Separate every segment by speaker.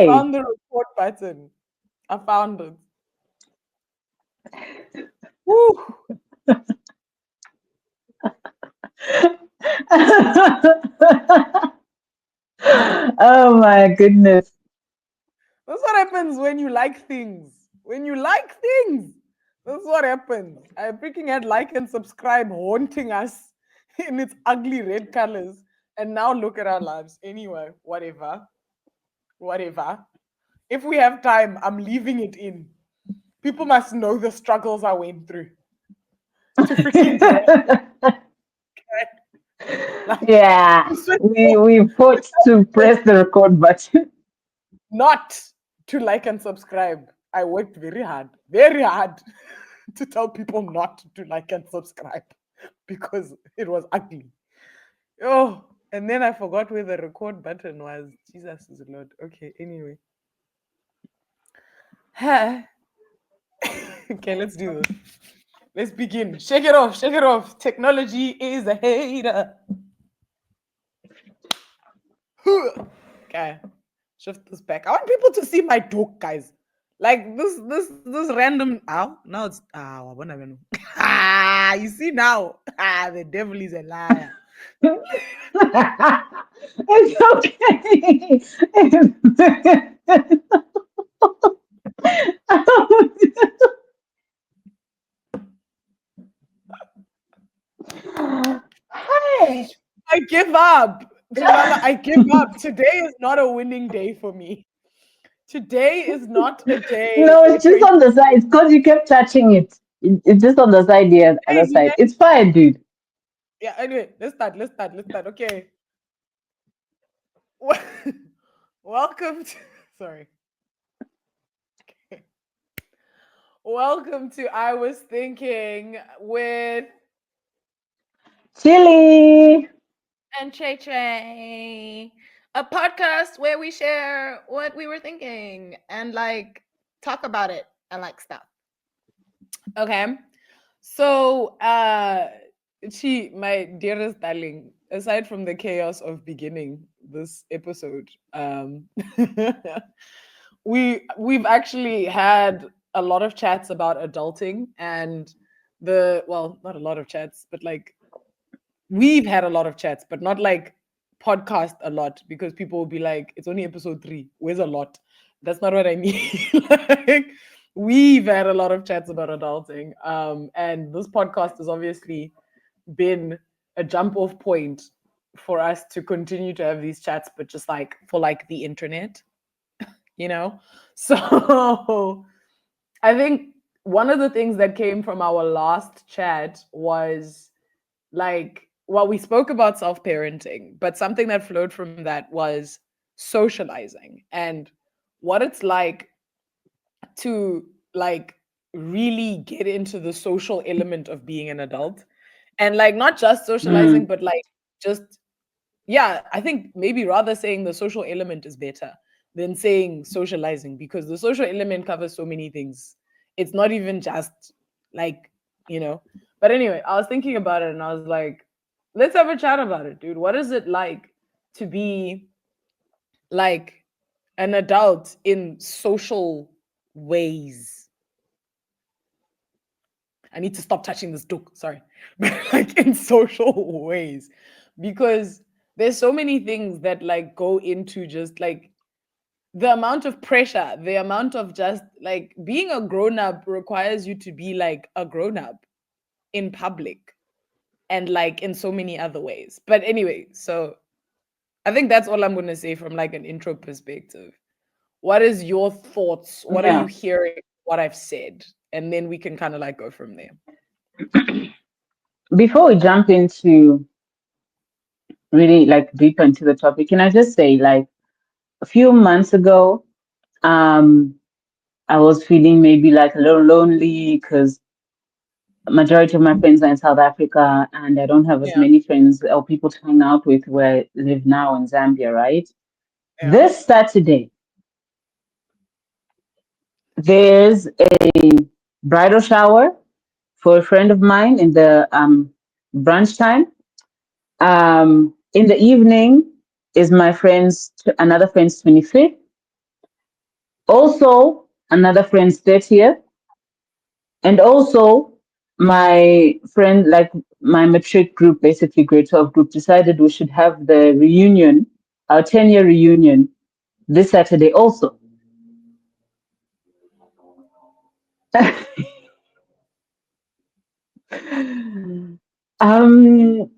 Speaker 1: Hey.
Speaker 2: found the record button. I found it. Woo!
Speaker 1: Oh my goodness.
Speaker 2: That's what happens when you like things. When you like things, that's what happens. I freaking had like and subscribe haunting us in its ugly red colors. And now look at our lives. Anyway, whatever. Whatever. If we have time, I'm leaving it in. People must know the struggles I went through to freaking get like
Speaker 1: Yeah,
Speaker 2: to switch off,
Speaker 1: we fought to press the record button.
Speaker 2: not to like and subscribe. I worked very hard to tell people not to like and subscribe because it was ugly. Oh, and then I forgot where the record button was. Jesus is Lord. Okay, anyway. Okay, let's do this. Let's begin. Shake it off, shake it off. Technology is a hater. Okay, shift this back. I want people to see my dog, guys. Like this random. Ow, now it's I wanna know. Ah, you see now. Ah, the devil is a liar.
Speaker 1: It's okay. Hey.
Speaker 2: I give up. Jamala, I give up. Today is not a winning day for me. Today is not a day
Speaker 1: No,
Speaker 2: where
Speaker 1: it's just
Speaker 2: 20.
Speaker 1: on the side. It's because you kept touching it. It's just on the side here, other side. It's fine, dude.
Speaker 2: Yeah, anyway, let's start. Okay. Welcome to sorry. Welcome to I Was Thinking with
Speaker 1: Chili.
Speaker 2: and Che Che, a podcast where we share what we were thinking and like talk about it and like stuff. Okay. So my dearest darling, aside from the chaos of beginning this episode, we've actually had a lot of chats about adulting and not a lot of chats, but like we've had a lot of chats, but not like podcast a lot because people will be like, it's only episode 3. Where's a lot? That's not what I mean. Like, we've had a lot of chats about adulting. And this podcast has obviously been a jump off point for us to continue to have these chats, but just like for like the internet, you know? So I think one of the things that came from our last chat was like we spoke about self-parenting, but something that flowed from that was socializing and what it's like to like really get into the social element of being an adult and like not just socializing
Speaker 1: Mm.
Speaker 2: but like just yeah, I think maybe rather saying the social element is better than saying socializing because the social element covers so many things. It's not even just like, you know. But anyway, I was thinking about it and I was like, let's have a chat about it, dude. What is it like to be like an adult in social ways? I need to stop touching this book. Sorry. But like in social ways. Because there's so many things that like go into just like the amount of pressure, the amount of just like being a grown up requires you to be like a grown up in public and like in so many other ways. But anyway, so I think that's all I'm going to say from like an intro perspective. What is your thoughts? What are you
Speaker 1: Yeah.
Speaker 2: hearing? What I've said? And then we can kind of like go from there.
Speaker 1: Before we jump into really like deep into the topic, can I just say like a few months ago, um, I was feeling maybe like a little lonely because majority of my friends are in South Africa and I don't have as
Speaker 2: Yeah.
Speaker 1: many friends or people to hang out with where I live now in Zambia, right?
Speaker 2: Yeah.
Speaker 1: This Saturday, there's a bridal shower for a friend of mine in the brunch time. In the evening is my friend's another friend's 25th, Also, another friend's 30th, and also my friend, like my matric group, basically grade 12 group, decided we should have the reunion, our 10-year reunion, this Saturday also. um,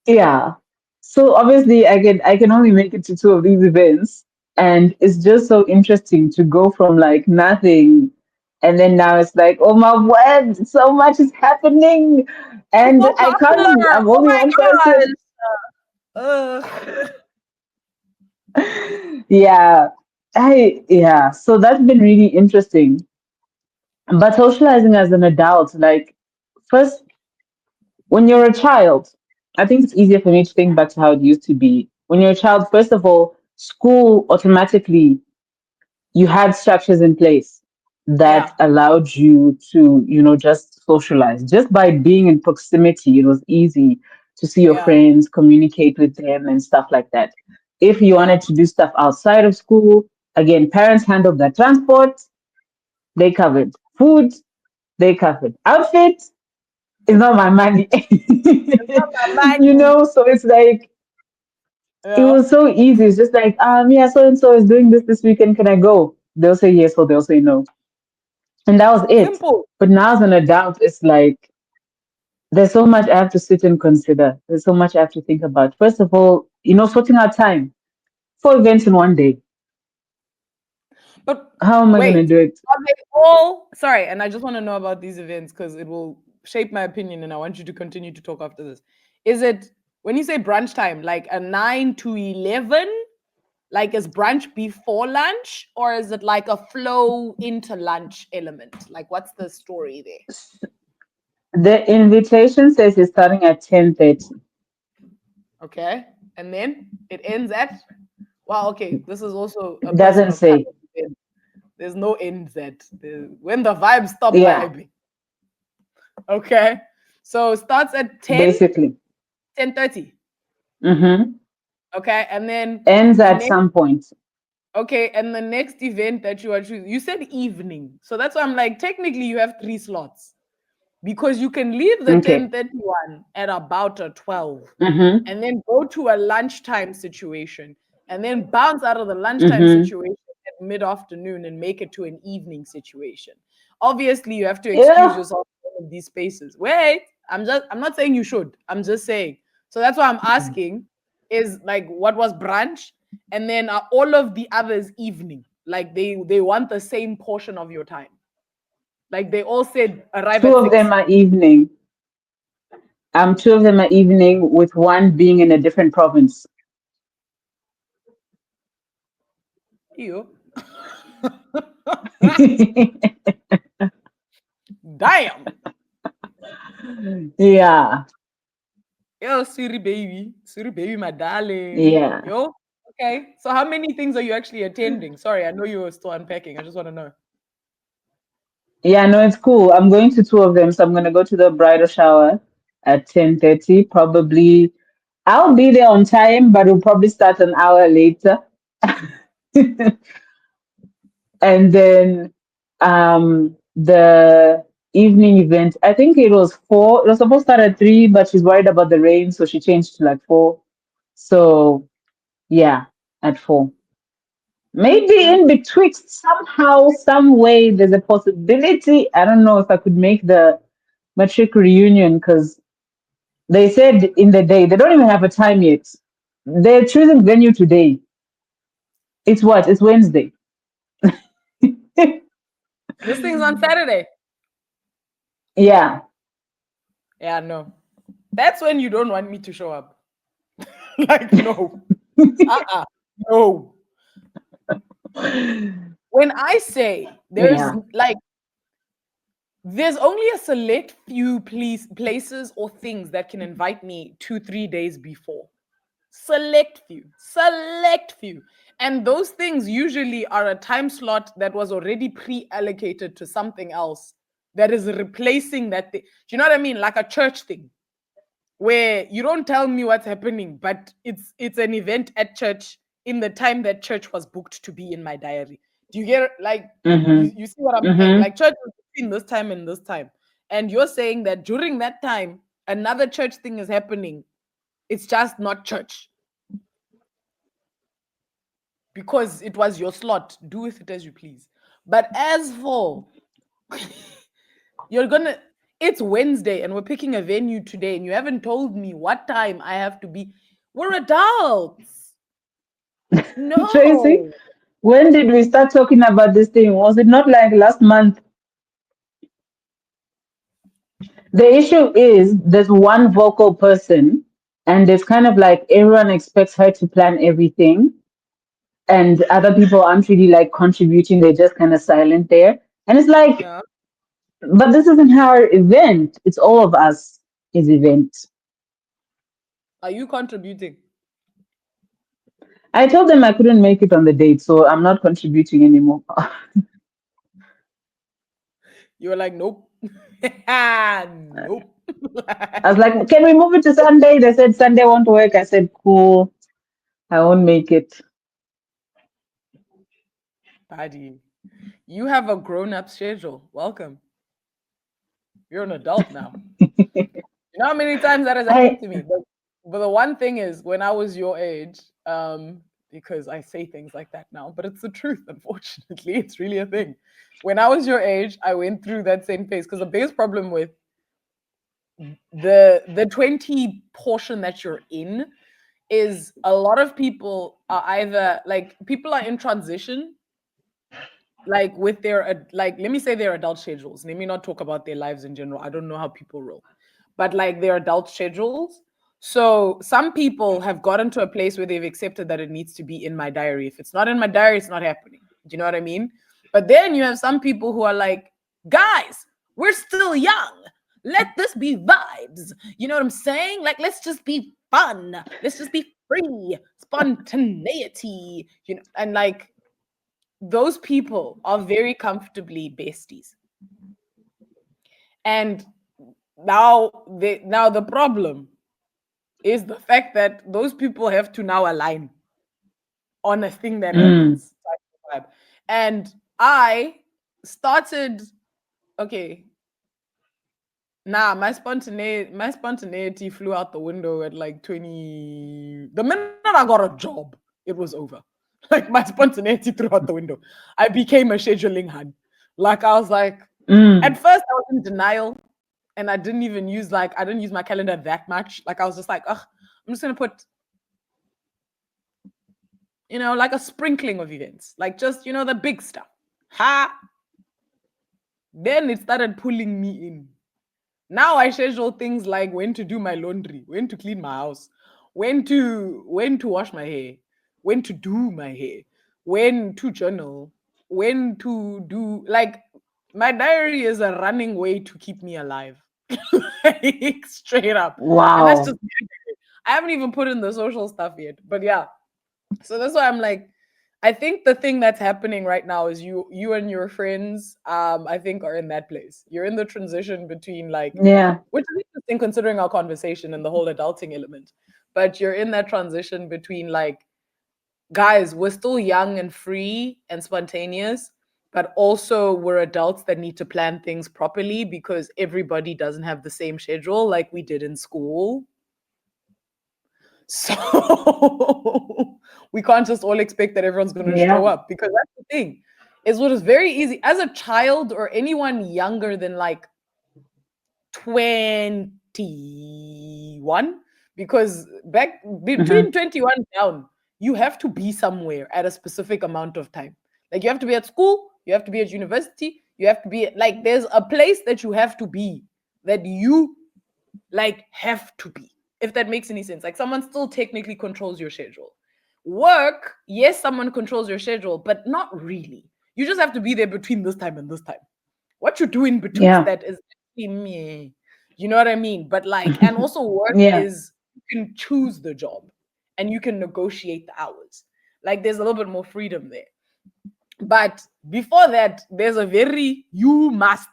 Speaker 1: yeah. So obviously, I can only make it to two of these events, and it's just so interesting to go from like nothing, and then now it's like, oh my word, so much is happening,
Speaker 2: You're
Speaker 1: and
Speaker 2: so
Speaker 1: I can't.
Speaker 2: popular.
Speaker 1: I'm
Speaker 2: Oh
Speaker 1: only
Speaker 2: my
Speaker 1: one
Speaker 2: gosh.
Speaker 1: person.
Speaker 2: Uh,
Speaker 1: Yeah, yeah. So that's been really interesting. But socializing as an adult, like first when you're a child, I think it's easier for me to think back to how it used to be. When you're a child, first of all, school automatically, you had structures in place that
Speaker 2: yeah,
Speaker 1: allowed you to, just socialize. Just by being in proximity, it was easy to see your
Speaker 2: yeah,
Speaker 1: friends, communicate with them, and stuff like that. If you
Speaker 2: yeah,
Speaker 1: wanted to do stuff outside of school, again, parents handled that transport, they covered food, they covered outfit, it's not my money.
Speaker 2: Maggie.
Speaker 1: So it's like it
Speaker 2: Yeah,
Speaker 1: was so easy. It's just like, yeah, so and so is doing this weekend. Can I go? They'll say yes or they'll say no. And that was it.
Speaker 2: simple.
Speaker 1: But now as an adult, it's like there's so much I have to sit and consider. There's so much I have to think about. First of all, sorting out time for events in one day.
Speaker 2: But
Speaker 1: How am I gonna
Speaker 2: wait,
Speaker 1: do it?
Speaker 2: are they all sorry? And I just want to know about these events because it will shape my opinion, and I want you to continue to talk after this. Is it when you say brunch time, like a 9 to 11? Like is brunch before lunch, or is it like a flow into lunch element? Like, what's the story there?
Speaker 1: The invitation says it's starting at 10:30.
Speaker 2: Okay, and then it ends at well, okay. This is also a
Speaker 1: It
Speaker 2: person
Speaker 1: doesn't
Speaker 2: of color.
Speaker 1: say.
Speaker 2: There's no end at when the vibes stop
Speaker 1: Yeah,
Speaker 2: vibing. Okay. So it starts at 10,
Speaker 1: basically.
Speaker 2: 10:30.
Speaker 1: Mm-hmm.
Speaker 2: Okay. And then
Speaker 1: Ends
Speaker 2: the
Speaker 1: at
Speaker 2: next,
Speaker 1: some point.
Speaker 2: okay. And the next event that you are choosing, you said evening. So that's why I'm like, technically, you have three slots because you can leave the
Speaker 1: Okay.
Speaker 2: 10:31 at about a 12
Speaker 1: Mm-hmm.
Speaker 2: and then go to a lunchtime situation and then bounce out of the lunchtime
Speaker 1: Mm-hmm.
Speaker 2: situation at mid-afternoon and make it to an evening situation. Obviously, you have to excuse
Speaker 1: Yeah.
Speaker 2: yourself from these spaces. Wait, I'm not saying you should. I'm just saying. So that's why I'm asking is like what was brunch and then are all of the others evening? Like they want the same portion of your time. Like they all said arrive
Speaker 1: Two
Speaker 2: at
Speaker 1: of them
Speaker 2: 6.
Speaker 1: are evening. Two of them are evening, with one being in a different province.
Speaker 2: You. Damn.
Speaker 1: Yeah.
Speaker 2: Yo, Siri baby. Siri baby, my darling.
Speaker 1: Yeah.
Speaker 2: Yo. Okay. So how many things are you actually attending? Sorry, I know you were still unpacking. I just want to know.
Speaker 1: Yeah, no, it's cool. I'm going to two of them. So I'm gonna go to the bridal shower at 10:30. Probably I'll be there on time, but we'll probably start an hour later. And then the evening event, I think it was 4. It was supposed to start at 3, but she's worried about the rain, so she changed to like 4. So yeah, at 4. Maybe
Speaker 2: Mm.
Speaker 1: in betwixt, somehow, some way, there's a possibility. I don't know if I could make the matric reunion because they said in the day they don't even have a time yet. They're choosing venue today. It's what? It's Wednesday.
Speaker 2: This thing's on Saturday.
Speaker 1: Yeah.
Speaker 2: Yeah, no. That's when you don't want me to show up. Like, no. Uh-uh. No. When I say
Speaker 1: Yeah.
Speaker 2: there's only a select few places or things that can invite me 2, 3 days before. Select few. And those things usually are a time slot that was already pre-allocated to something else that is replacing that thing. Do you know what I mean? Like a church thing where you don't tell me what's happening, but it's an event at church in the time that church was booked to be in my diary. Do you get it? Like,
Speaker 1: Mm-hmm.
Speaker 2: you see what I'm saying?
Speaker 1: Mm-hmm.
Speaker 2: Like, church is between this time and this time. And you're saying that during that time, another church thing is happening. It's just not church because it was your slot. Do with it as you please. But as for you're gonna, it's Wednesday and we're picking a venue today, and you haven't told me what time I have to be. We're adults.
Speaker 1: Tracy,
Speaker 2: No.
Speaker 1: when did we start talking about this thing? Was it not like last month? The issue is there's one vocal person, and there's kind of like everyone expects her to plan everything, and other people aren't really like contributing, they're just kind of silent there. And it's like,
Speaker 2: Yeah.
Speaker 1: but this isn't her event, it's all of us his event.
Speaker 2: Are you contributing?
Speaker 1: I told them I couldn't make it on the date, so I'm not contributing anymore.
Speaker 2: You were like, nope. Nope.
Speaker 1: I was like, can we move it to Sunday? They said Sunday won't work. I said, cool, I won't make it.
Speaker 2: Buddy, you have a grown up schedule. Welcome. You're an adult now. You know how many times that has happened
Speaker 1: I
Speaker 2: to me? But the one thing is, when I was your age, because I say things like that now, but it's the truth, unfortunately. It's really a thing. When I was your age, I went through that same phase because the biggest problem with the 20 portion that you're in is a lot of people are either like people are in transition like with their like let me say their adult schedules. Let me not talk about their lives in general. I don't know how people roll, but like their adult schedules. So some people have gotten to a place where they've accepted that it needs to be in my diary. If it's not in my diary, it's not happening. Do you know what I mean? But then you have some people who are like, guys, we're still young. Let this be vibes. You know what I'm saying? Like, let's just be fun. Let's just be free, spontaneity. You know, and like those people are very comfortably besties. And now the problem is the fact that those people have to now align on a thing that
Speaker 1: mm,
Speaker 2: happens. And I started okay. Nah, my spontaneity flew out the window at like 20. The minute I got a job, it was over. Like my spontaneity threw out the window. I became a scheduling hun. Like I was like, at
Speaker 1: mm.
Speaker 2: first I was in denial and I didn't use my calendar that much. Like I was just like, ugh, I'm just gonna put, like a sprinkling of events. Like just, the big stuff. Ha! Then it started pulling me in. Now I schedule things like when to do my laundry, when to clean my house, when to wash my hair, when to do my hair, when to journal, when to do like my diary is a running way to keep me alive. Like, straight up. And that's
Speaker 1: Wow.
Speaker 2: just I haven't even put in the social stuff yet. But yeah, so that's why I'm like, I think the thing that's happening right now is you and your friends, I think are in that place. You're in the transition between like,
Speaker 1: Yeah.
Speaker 2: which is interesting considering our conversation and the whole adulting element. But you're in that transition between like, guys, we're still young and free and spontaneous, but also we're adults that need to plan things properly because everybody doesn't have the same schedule like we did in school. So we can't just all expect that everyone's going to show
Speaker 1: Yeah.
Speaker 2: up because that's the thing. Is what is very easy as a child or anyone younger than like 21, because back
Speaker 1: Mm-hmm.
Speaker 2: between 21 down, you have to be somewhere at a specific amount of time. Like you have to be at school, you have to be at university, you have to be like there's a place that you have to be that you like have to be, if that makes any sense. Like someone still technically controls your schedule. Work, yes, someone controls your schedule, but not really. You just have to be there between this time and this time. What you do in betwixt
Speaker 1: Yeah.
Speaker 2: that is actually me. You know what I mean? But like, and also work
Speaker 1: Yeah.
Speaker 2: is you can choose the job and you can negotiate the hours. Like there's a little bit more freedom there. But before that, there's a very you must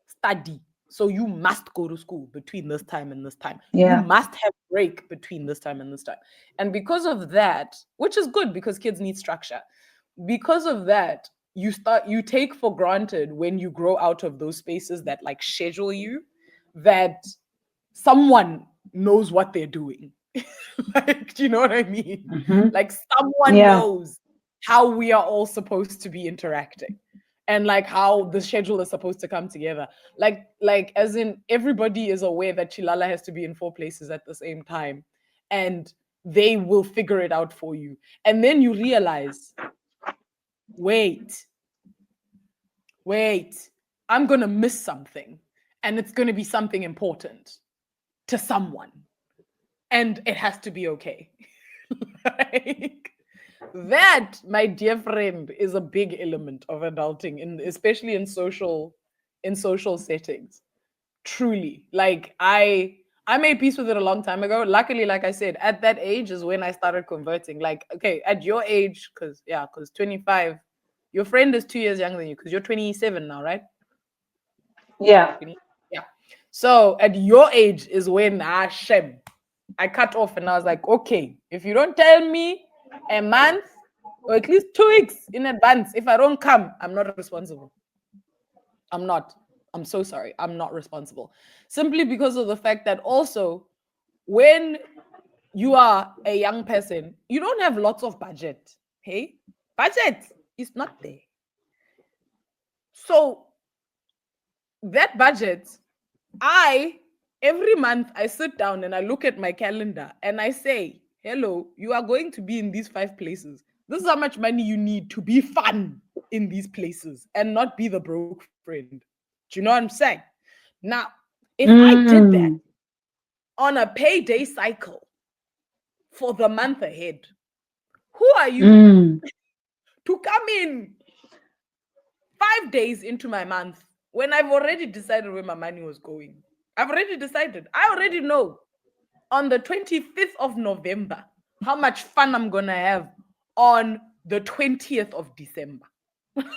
Speaker 2: study. So you must go to school between this time and this time. You
Speaker 1: Yeah.
Speaker 2: must have break between this time and this time. And because of that, which is good because kids need structure. Because of that, you take for granted when you grow out of those spaces that like schedule you, that someone knows what they're doing. Like, do you know what I mean?
Speaker 1: Mm-hmm.
Speaker 2: Like someone
Speaker 1: Yeah.
Speaker 2: knows how we are all supposed to be interacting, and like how the schedule is supposed to come together. Like as in everybody is aware that Chilala has to be in 4 places at the same time, and they will figure it out for you. And then you realize, wait, wait, I'm going to miss something, and it's going to be something important to someone, and it has to be okay. Like, that, my dear friend, is a big element of adulting, especially in social settings. Truly, like I made peace with it a long time ago. Luckily, like I said, at that age is when I started converting. Like, okay, at your age, because 25, your friend is 2 years younger than you, because you're 27 now, right?
Speaker 1: Yeah.
Speaker 2: 20, yeah. So at your age is when Shem, I cut off, and I was like, okay, if you don't tell me a month or at least 2 weeks in advance, if I don't come, I'm not responsible. I'm not. I'm so sorry. I'm not responsible. Simply because of the fact that also, when you are a young person, you don't have lots of budget. Hey, budget is not there. So that budget, I every month I sit down and I look at my calendar and I say, hello, you are going to be in these 5 places. This is how much money you need to be fun in these places and not be the broke friend. Do you know what I'm saying? Now, if I did that
Speaker 1: Mm.
Speaker 2: on a payday cycle for the month ahead, who are you
Speaker 1: Mm.
Speaker 2: to come in 5 days into my month when I've already decided where my money was going? I've already decided. I already know on the 25th of November how much fun I'm going to have on the 20th of December.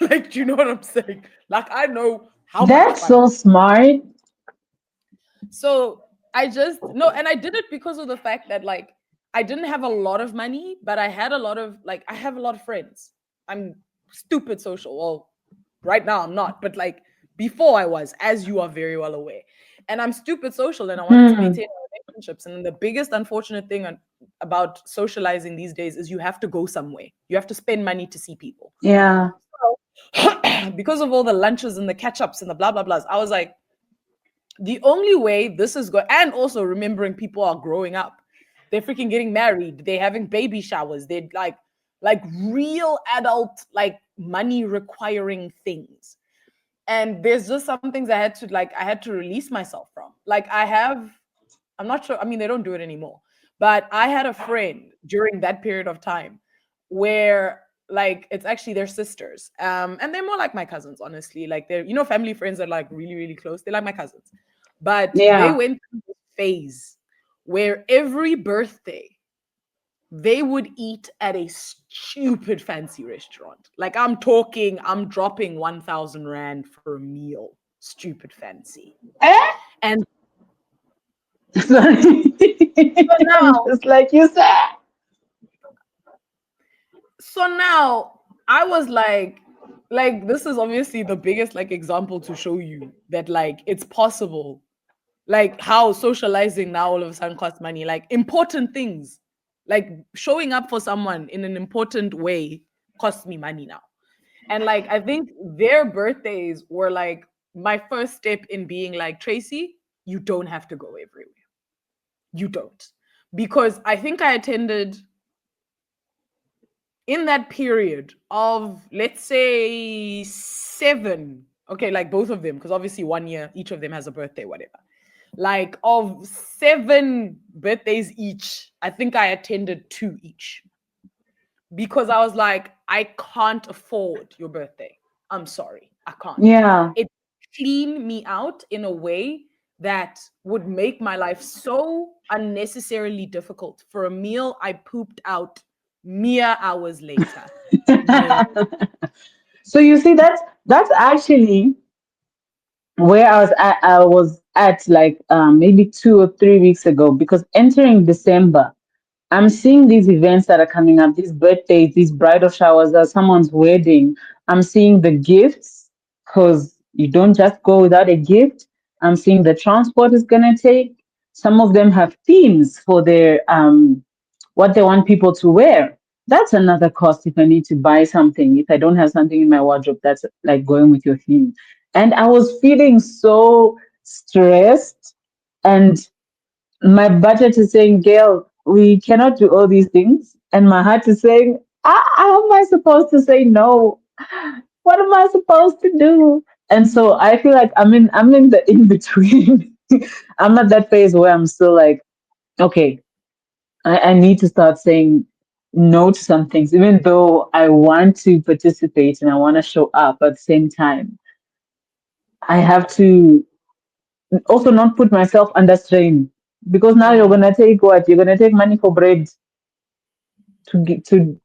Speaker 2: Like, do you know what I'm saying? Like, I know how much
Speaker 1: That's
Speaker 2: fun.
Speaker 1: so smart.
Speaker 2: So I just no, and I did it because of the fact that like I didn't have a lot of money, but I had a lot of like I have a lot of friends. I'm stupid social. Well, right now I'm not, but like before I was, as you are very well aware. And I'm stupid social, and I wanted to
Speaker 1: Hmm.
Speaker 2: maintain relationships. And the biggest unfortunate thing about socializing these days is you have to go somewhere. You have to spend money to see people.
Speaker 1: Yeah.
Speaker 2: So, because of all the lunches and the catch ups and the blah blah blahs, I was like, the only way this is going, and also remembering people are growing up, they're freaking getting married, they're having baby showers, they're like real adult, like money requiring things. And there's just some things I had to release myself from. Like I'm not sure, I mean, they don't do it anymore, but I had a friend during that period of time where like it's actually their sisters, and they're more like my cousins, honestly. Like they're, family friends that are like really really close, they're like my cousins. But they
Speaker 1: Yeah.
Speaker 2: went through this phase where every birthday they would eat at a stupid fancy restaurant. Like I'm dropping 1,000 rand for a meal, stupid fancy.
Speaker 1: Eh?
Speaker 2: And
Speaker 1: Sorry.
Speaker 2: so now
Speaker 1: Just like you said.
Speaker 2: so now I was like this is obviously the biggest like example to show you that like it's possible, like how socializing now all of a sudden costs money, like important things, like showing up for someone in an important way costs me money now. And like I think their birthdays were like my first step in being like, Tracy, you don't have to go everywhere. You don't. Because I think I attended in that period of, let's say, 7, okay, like both of them, because obviously 1 year each of them has a birthday, whatever. Like of 7 birthdays each, I think I attended 2 each, because I was like, I can't afford your birthday. I'm sorry, I can't.
Speaker 1: Yeah.
Speaker 2: It cleaned me out in a way that would make my life so unnecessarily difficult for a meal I pooped out mere hours later. No.
Speaker 1: So you see, that's actually where I was at like maybe 2 or 3 weeks ago, because entering December, I'm seeing these events that are coming up, these birthdays, these bridal showers, or someone's wedding. I'm seeing the gifts because you don't just go without a gift. I'm seeing the transport is gonna take. Some of them have themes for their what they want people to wear. That's another cost if I need to buy something. If I don't have something in my wardrobe, that's like going with your theme. And I was feeling so stressed, and my budget is saying, Gail, we cannot do all these things. And my heart is saying, how am I supposed to say no? What am I supposed to do? And so I feel like I'm in the in between. I'm at that phase where I'm still like, okay, I need to start saying no to some things, even though I want to participate and I want to show up at the same time. I have to also not put myself under strain because now you're
Speaker 2: Mm.
Speaker 1: gonna take what? You're gonna take money for bread to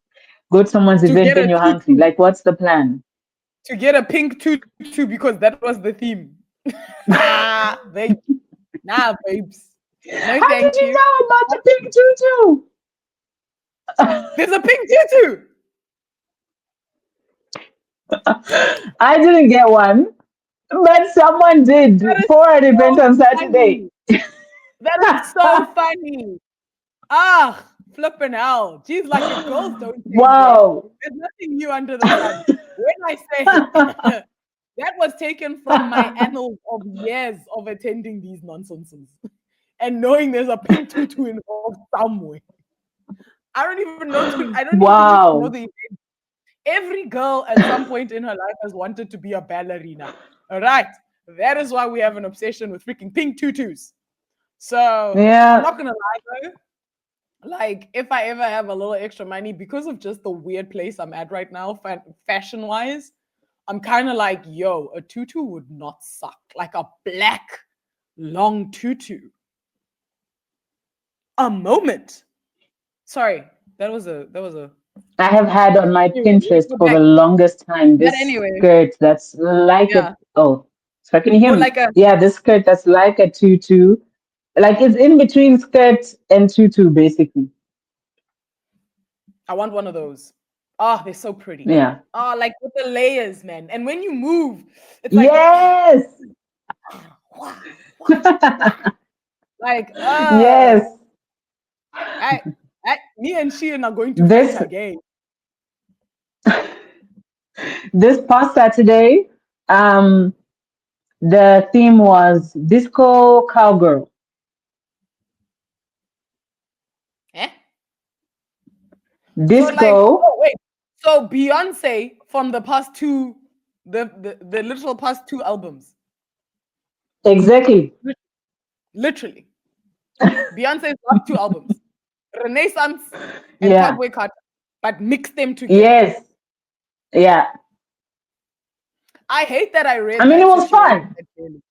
Speaker 1: go to someone's
Speaker 2: To
Speaker 1: event,
Speaker 2: get
Speaker 1: then
Speaker 2: a
Speaker 1: you're hungry.
Speaker 2: tutu,
Speaker 1: Like, what's the plan?
Speaker 2: to get a pink tutu because that was the theme. Ah, babe. Nah, babes. No,
Speaker 1: How
Speaker 2: thank
Speaker 1: did you
Speaker 2: you.
Speaker 1: know about the pink tutu?
Speaker 2: There's a pink tutu.
Speaker 1: I didn't get one, but someone did
Speaker 2: That is
Speaker 1: for an event
Speaker 2: so
Speaker 1: on Saturday.
Speaker 2: funny. That is so funny. Ah, flipping hell. Geez, like your goals don't change, eh?
Speaker 1: Wow.
Speaker 2: There's nothing new under the sun. When I say that was taken from my annals of years of attending these nonsenses and knowing there's a pink tutu involved somewhere. I don't even know I don't even need to know
Speaker 1: Wow.
Speaker 2: the every girl at some point in her life has wanted to be a ballerina. All right. That is why we have an obsession with freaking pink tutus. So I'm
Speaker 1: Yeah.
Speaker 2: not gonna lie though. Like, if I ever have a little extra money, because of just the weird place I'm at right now, fashion wise, I'm kind of like, yo, a tutu would not suck. Like a black long tutu. A moment. Sorry, that was a.
Speaker 1: I have had on my
Speaker 2: Anyway, let me
Speaker 1: Pinterest
Speaker 2: go
Speaker 1: for the
Speaker 2: back.
Speaker 1: longest time
Speaker 2: But
Speaker 1: this
Speaker 2: anyway,
Speaker 1: skirt that's like a
Speaker 2: yeah.
Speaker 1: oh, so can you hear
Speaker 2: Or
Speaker 1: me?
Speaker 2: like a.
Speaker 1: Yeah, this skirt that's like a tutu. Like it's in between skirt and tutu, basically.
Speaker 2: I want one of those. Oh, they're so pretty.
Speaker 1: Yeah.
Speaker 2: Oh, like with the layers, man. And when you move, it's like
Speaker 1: Yes.
Speaker 2: wah, wah, wah. Like
Speaker 1: Yes.
Speaker 2: I, me and Sheehan are going to fight
Speaker 1: This
Speaker 2: again.
Speaker 1: this past Saturday, um, the theme was disco cowgirl.
Speaker 2: Eh? So
Speaker 1: Disco,
Speaker 2: like, oh wait. So Beyonce from the past two, the literal past two albums,
Speaker 1: exactly.
Speaker 2: literally Beyonce's last two albums, Renaissance and
Speaker 1: Yeah.
Speaker 2: Cowboy Carter, but mix them together.
Speaker 1: Yes. Yeah.
Speaker 2: I hate that I
Speaker 1: I
Speaker 2: read
Speaker 1: mean, it
Speaker 2: that
Speaker 1: was
Speaker 2: situation
Speaker 1: fun.
Speaker 2: that clearly.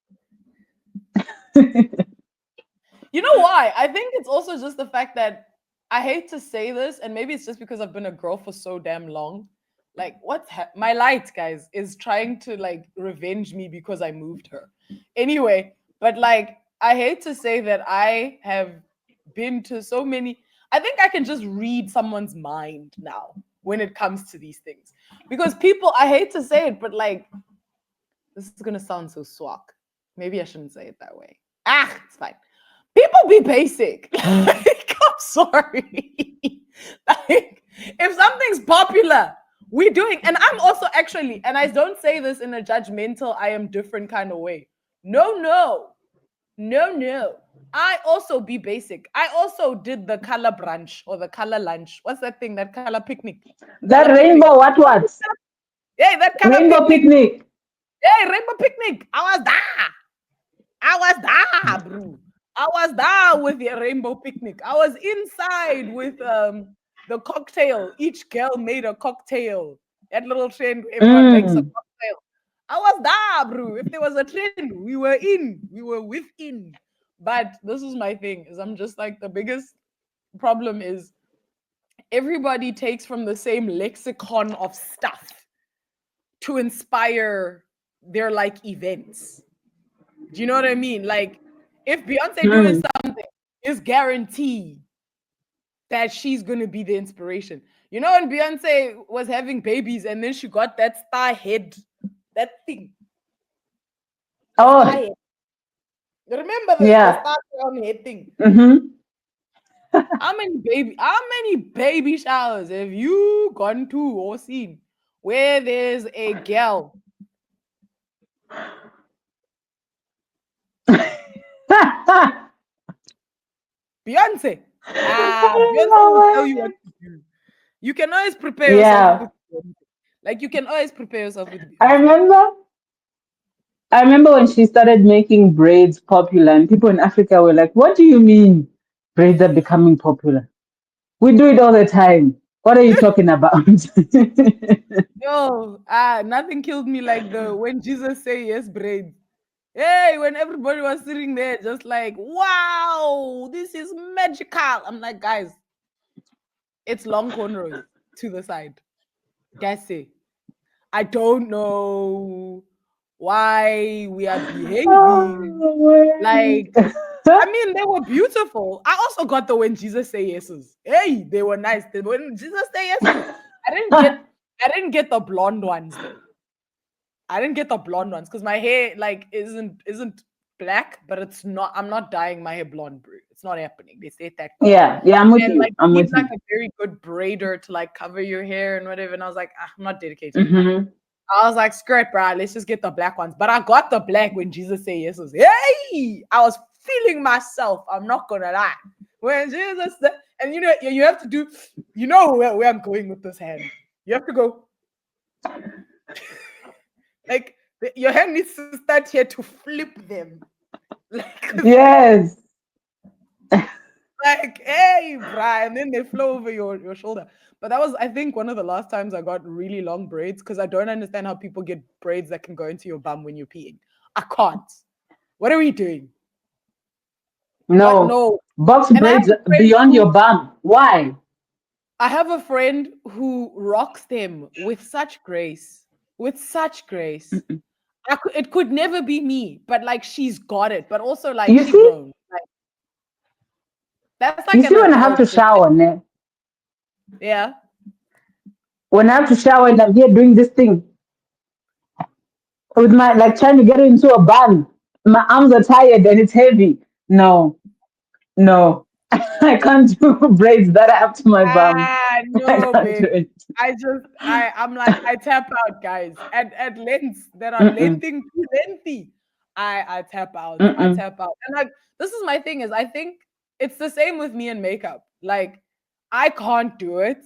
Speaker 2: You know why? I think it's also just the fact that I hate to say this, and maybe it's just because I've been a girl for so damn long. Like, my light, guys, is trying to like revenge me because I moved her. Anyway, but like, I hate to say that I have been to so many. I think I can just read someone's mind now when it comes to these things. Because people, I hate to say it, but like, this is gonna sound so swag. Maybe I shouldn't say it that way. Ah, it's fine. People be basic. Like, I'm sorry. Like, if something's popular, we're doing, and I'm also actually, and I don't say this in a judgmental, I am different kind of way. No, no, no, no. I also be basic. I also did the color brunch or the color lunch. What's that thing? That color picnic.
Speaker 1: That
Speaker 2: Color picnic.
Speaker 1: rainbow, what?
Speaker 2: Yeah, that color
Speaker 1: Rainbow
Speaker 2: picnic.
Speaker 1: picnic.
Speaker 2: Hey, rainbow picnic. I was there. I was there, bro. I was there with the rainbow picnic. I was inside with the cocktail. Each girl made a cocktail. That little trend, everyone makes a
Speaker 1: Mm.
Speaker 2: cocktail. I was there, bro. If there was a trend, we were in. We were within. But this is my thing, is I'm just like the biggest problem is everybody takes from the same lexicon of stuff to inspire their like events. Do you know what I mean? Like, if Beyonce doing
Speaker 1: Mm.
Speaker 2: something, it's guaranteed. that she's gonna be the inspiration. You know, when Beyonce was having babies and then she got that star head, that thing, the star
Speaker 1: Oh,
Speaker 2: head. Remember the
Speaker 1: yeah.
Speaker 2: star crown head thing?
Speaker 1: Mm-hmm.
Speaker 2: How many baby showers have you gone to or seen where there's a girl, Beyonce? Beyonce will tell you
Speaker 1: Oh
Speaker 2: what to do. You can always prepare
Speaker 1: my God.
Speaker 2: yourself
Speaker 1: Yeah.
Speaker 2: with Beyonce. Like you can always prepare yourself with
Speaker 1: I
Speaker 2: Beyonce.
Speaker 1: remember I remember when she started making braids popular and people in Africa were like, what do you mean braids are becoming popular? We do it all the time. What are you talking about?
Speaker 2: Yo, nothing killed me like the when Jesus say yes braids. Hey, when everybody was sitting there, just like, wow, this is magical. I'm like, guys, it's long cornrows to the side. Guys, say, I don't know why we are behaving
Speaker 1: Oh, my
Speaker 2: like. I mean, they were beautiful. I also got the when Jesus say yeses. Hey, they were nice. When Jesus say yeses, I didn't get, I didn't get the blonde ones though. I didn't get the blonde ones because my hair like isn't black, but it's not. I'm not dyeing my hair blonde. Bro. It's not happening. They say that God.
Speaker 1: Yeah, yeah, I'm with
Speaker 2: And like
Speaker 1: you. I'm
Speaker 2: you need
Speaker 1: with
Speaker 2: like
Speaker 1: you.
Speaker 2: a very good braider to like cover your hair and whatever. And I was like, I'm not dedicating enough.
Speaker 1: Hmm.
Speaker 2: I was like, skirt, bro. Let's just get the black ones. But I got the black when Jesus said yes. Was, hey, I was feeling myself. I'm not gonna lie. When Jesus said, and you know, you have to do, you know where I'm going with this hand. You have to go like your hand needs to start here to flip them. Like, 'cause,
Speaker 1: Yes.
Speaker 2: like, hey, bruh, and then they flow over your shoulder. But that was, I think, one of the last times I got really long braids because I don't understand how people get braids that can go into your bum when you're peeing. I can't. What are we doing? What?
Speaker 1: No.
Speaker 2: No.
Speaker 1: Box
Speaker 2: And I have
Speaker 1: braids
Speaker 2: a friend
Speaker 1: beyond
Speaker 2: who
Speaker 1: your bum. Why?
Speaker 2: rocks them with such grace, with such grace.
Speaker 1: Mm-mm.
Speaker 2: It could never be me, but like she's got it. But also like
Speaker 1: You
Speaker 2: she
Speaker 1: see?
Speaker 2: grown. Like that's like
Speaker 1: You
Speaker 2: an
Speaker 1: see when I have
Speaker 2: adult.
Speaker 1: to shower, ne?
Speaker 2: Yeah.
Speaker 1: When I have to shower and I'm here doing this thing with my like trying to get it into a bun. My arms are tired and it's heavy. No, no. I can't do braids that are up to my bum. I
Speaker 2: No,
Speaker 1: can't do
Speaker 2: babe.
Speaker 1: it.
Speaker 2: I'm like, I tap out, guys. At lengths that are
Speaker 1: Mm-mm,
Speaker 2: lengthing too lengthy. I tap out. I
Speaker 1: mm-mm.
Speaker 2: tap out. And like this is my thing is I think it's the same with me and makeup. Like I can't do it.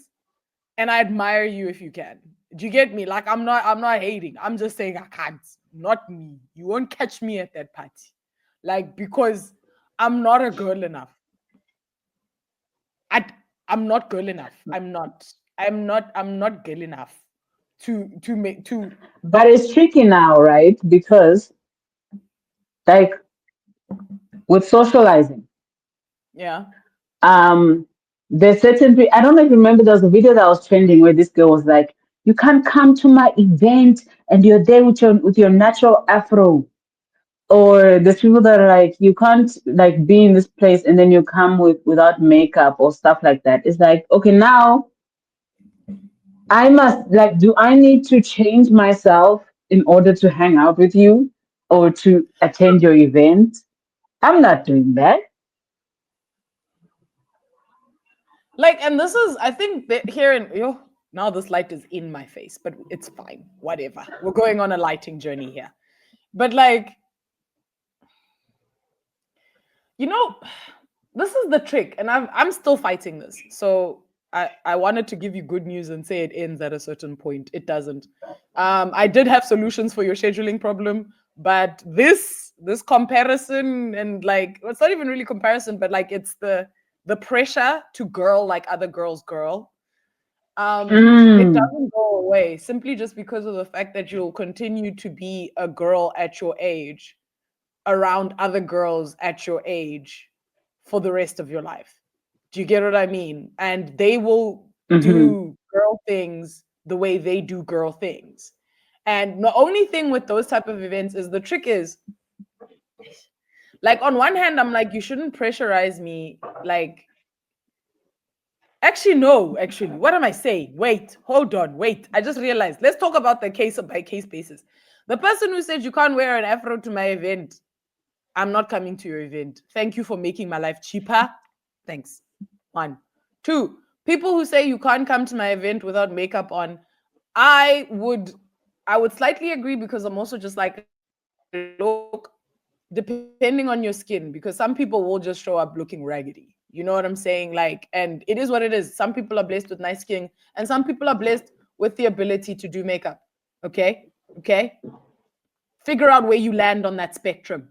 Speaker 2: And I admire you if you can. Do you get me? Like I'm not hating. I'm just saying I can't. Not me. You won't catch me at that party. Like because I'm not a girl enough. I I'm not girl enough. I'm not. I'm not girl enough to make to
Speaker 1: But it's tricky now, right? Because like with socializing,
Speaker 2: yeah.
Speaker 1: um, there's certain I don't know if you remember there was a video that was trending where this girl was like, "You can't come to my event and you're there with your natural afro." Or there's people that are like, you can't like be in this place and then you come without makeup or stuff like that. It's like, okay, now I must like, do I need to change myself in order to hang out with you or to attend your event? I'm not doing that.
Speaker 2: Like and this is I think that here in yo now this light is in my face, but it's fine. Whatever. We're going on a lighting journey here. But like you know, this is the trick, and I'm still fighting this. So I wanted to give you good news and say it ends at a certain point. It doesn't. I did have solutions for your scheduling problem, but this comparison and like it's not even really comparison, but like it's the pressure to girl like other girls girl. It
Speaker 1: Mm,
Speaker 2: doesn't go away simply just because of the fact that you'll continue to be a girl at your age around other girls at your age for the rest of your life. Do you get what I mean? And they will
Speaker 1: mm-hmm,
Speaker 2: do girl things the way they do girl things. And the only thing with those type of events is the trick is like on one hand I'm like you shouldn't pressurize me like Actually, no, actually. What am I saying? Wait, hold on, wait. I just realized. Let's talk about the case by case basis. The person who said you can't wear an afro to my event, I'm not coming to your event. Thank you for making my life cheaper. Thanks. One. Two, people who say you can't come to my event without makeup on, I would I would slightly agree because I'm also just like, look, depending on your skin, because some people will just show up looking raggedy. You know what I'm saying? Like, and it is what it is. Some people are blessed with nice skin, and some people are blessed with the ability to do makeup. Okay? Okay? Figure out where you land on that spectrum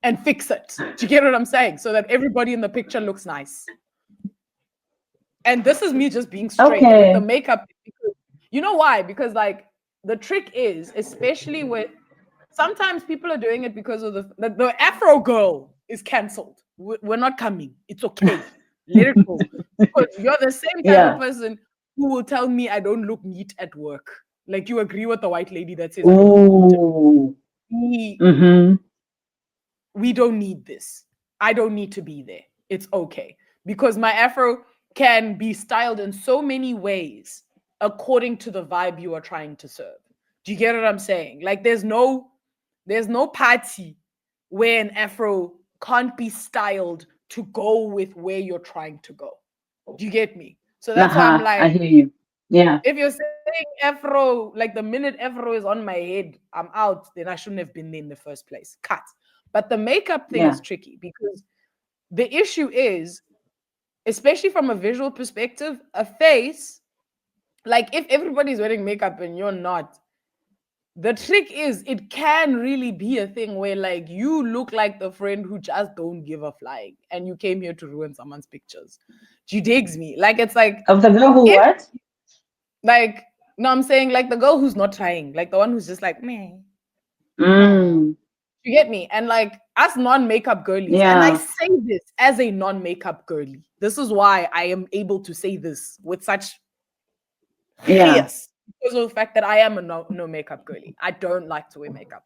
Speaker 2: and fix it. Do you get what I'm saying? So that everybody in the picture looks nice. And this is me just being straight with the
Speaker 1: Okay.
Speaker 2: makeup. Because, you know why? Because like the trick is, especially with sometimes people are doing it because of the Afro girl is cancelled. We're not coming. It's okay. Let it go. Because you're the same type of
Speaker 1: Yeah.
Speaker 2: person who will tell me I don't look neat at work. Like you agree with the white lady that says I don't look neat at
Speaker 1: Ooh.
Speaker 2: me.
Speaker 1: Mm-hmm.
Speaker 2: We don't need this. I don't need to be there. It's okay. Because my afro can be styled in so many ways according to the vibe you are trying to serve. Do you get what I'm saying? Like there's no party where an afro can't be styled to go with where you're trying to go. Do you get me? So that's why I'm
Speaker 1: Uh-huh. I
Speaker 2: like,
Speaker 1: hear you. Yeah.
Speaker 2: if you're saying afro, like the minute afro is on my head, I'm out, then I shouldn't have been there in the first place. Cut. But the makeup thing
Speaker 1: Yeah.
Speaker 2: is tricky because the issue is, especially from a visual perspective, a face, like if everybody's wearing makeup and you're not, the trick is it can really be a thing where like you look like the friend who just don't give a flying and you came here to ruin someone's pictures. Do you digs me? Like it's like
Speaker 1: Of the girl who
Speaker 2: if
Speaker 1: what?
Speaker 2: like no, I'm saying like the girl who's not trying, like the one who's just like me. Oh,
Speaker 1: Mm.
Speaker 2: you get me? And like us non-makeup girlies, and I
Speaker 1: Yeah.
Speaker 2: say this as a non-makeup girly. This is why I am able to say this with such
Speaker 1: Yeah.
Speaker 2: chaos because of the fact that I am a no makeup girly. I don't like to wear makeup.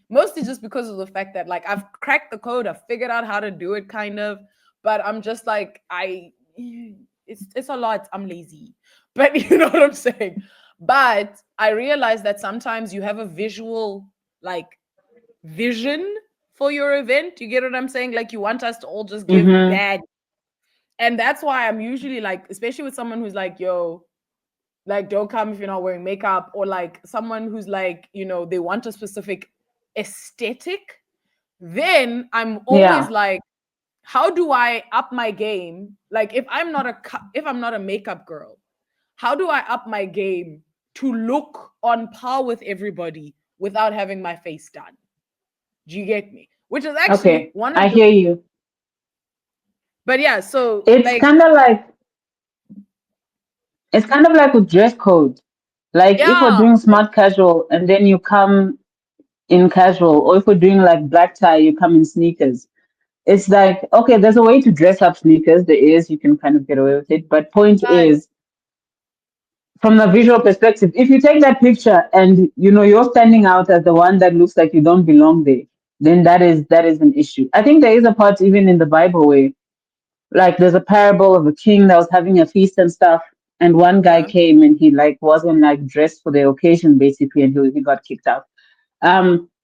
Speaker 2: Mostly just because of the fact that like I've cracked the code, I've figured out how to do it kind of, but I'm just like it's a lot. I'm lazy. But you know what I'm saying? But I realize that sometimes you have a visual like vision for your event. You get what I'm saying? Like you want us to all just give
Speaker 1: Mm-hmm.
Speaker 2: bad. And that's why I'm usually like, especially with someone who's like, yo, like don't come if you're not wearing makeup, or like someone who's like, they want a specific aesthetic, then I'm always
Speaker 1: Yeah.
Speaker 2: like, how do I up my game? Like if I'm not a makeup girl, how do I up my game to look on par with everybody without having my face done? Do you get me? Which is actually
Speaker 1: Okay.
Speaker 2: one of
Speaker 1: I
Speaker 2: the,
Speaker 1: hear you.
Speaker 2: but yeah, so
Speaker 1: It's
Speaker 2: like,
Speaker 1: kind of like it's kind of like with dress code. Like if we're
Speaker 2: yeah,
Speaker 1: doing smart casual and then you come in casual, or if we're doing like black tie, you come in sneakers. It's like, okay, there's a way to dress up sneakers. There is, you can kind of get away with it. But point
Speaker 2: guys,
Speaker 1: is, from the visual perspective, if you take that picture and you're standing out as the one that looks like you don't belong there, then that is an issue. I think there is a part even in the Bible where, like, there's a parable of a king that was having a feast and stuff, and one guy
Speaker 2: yeah,
Speaker 1: came and he like wasn't like dressed for the occasion basically, and he got kicked out.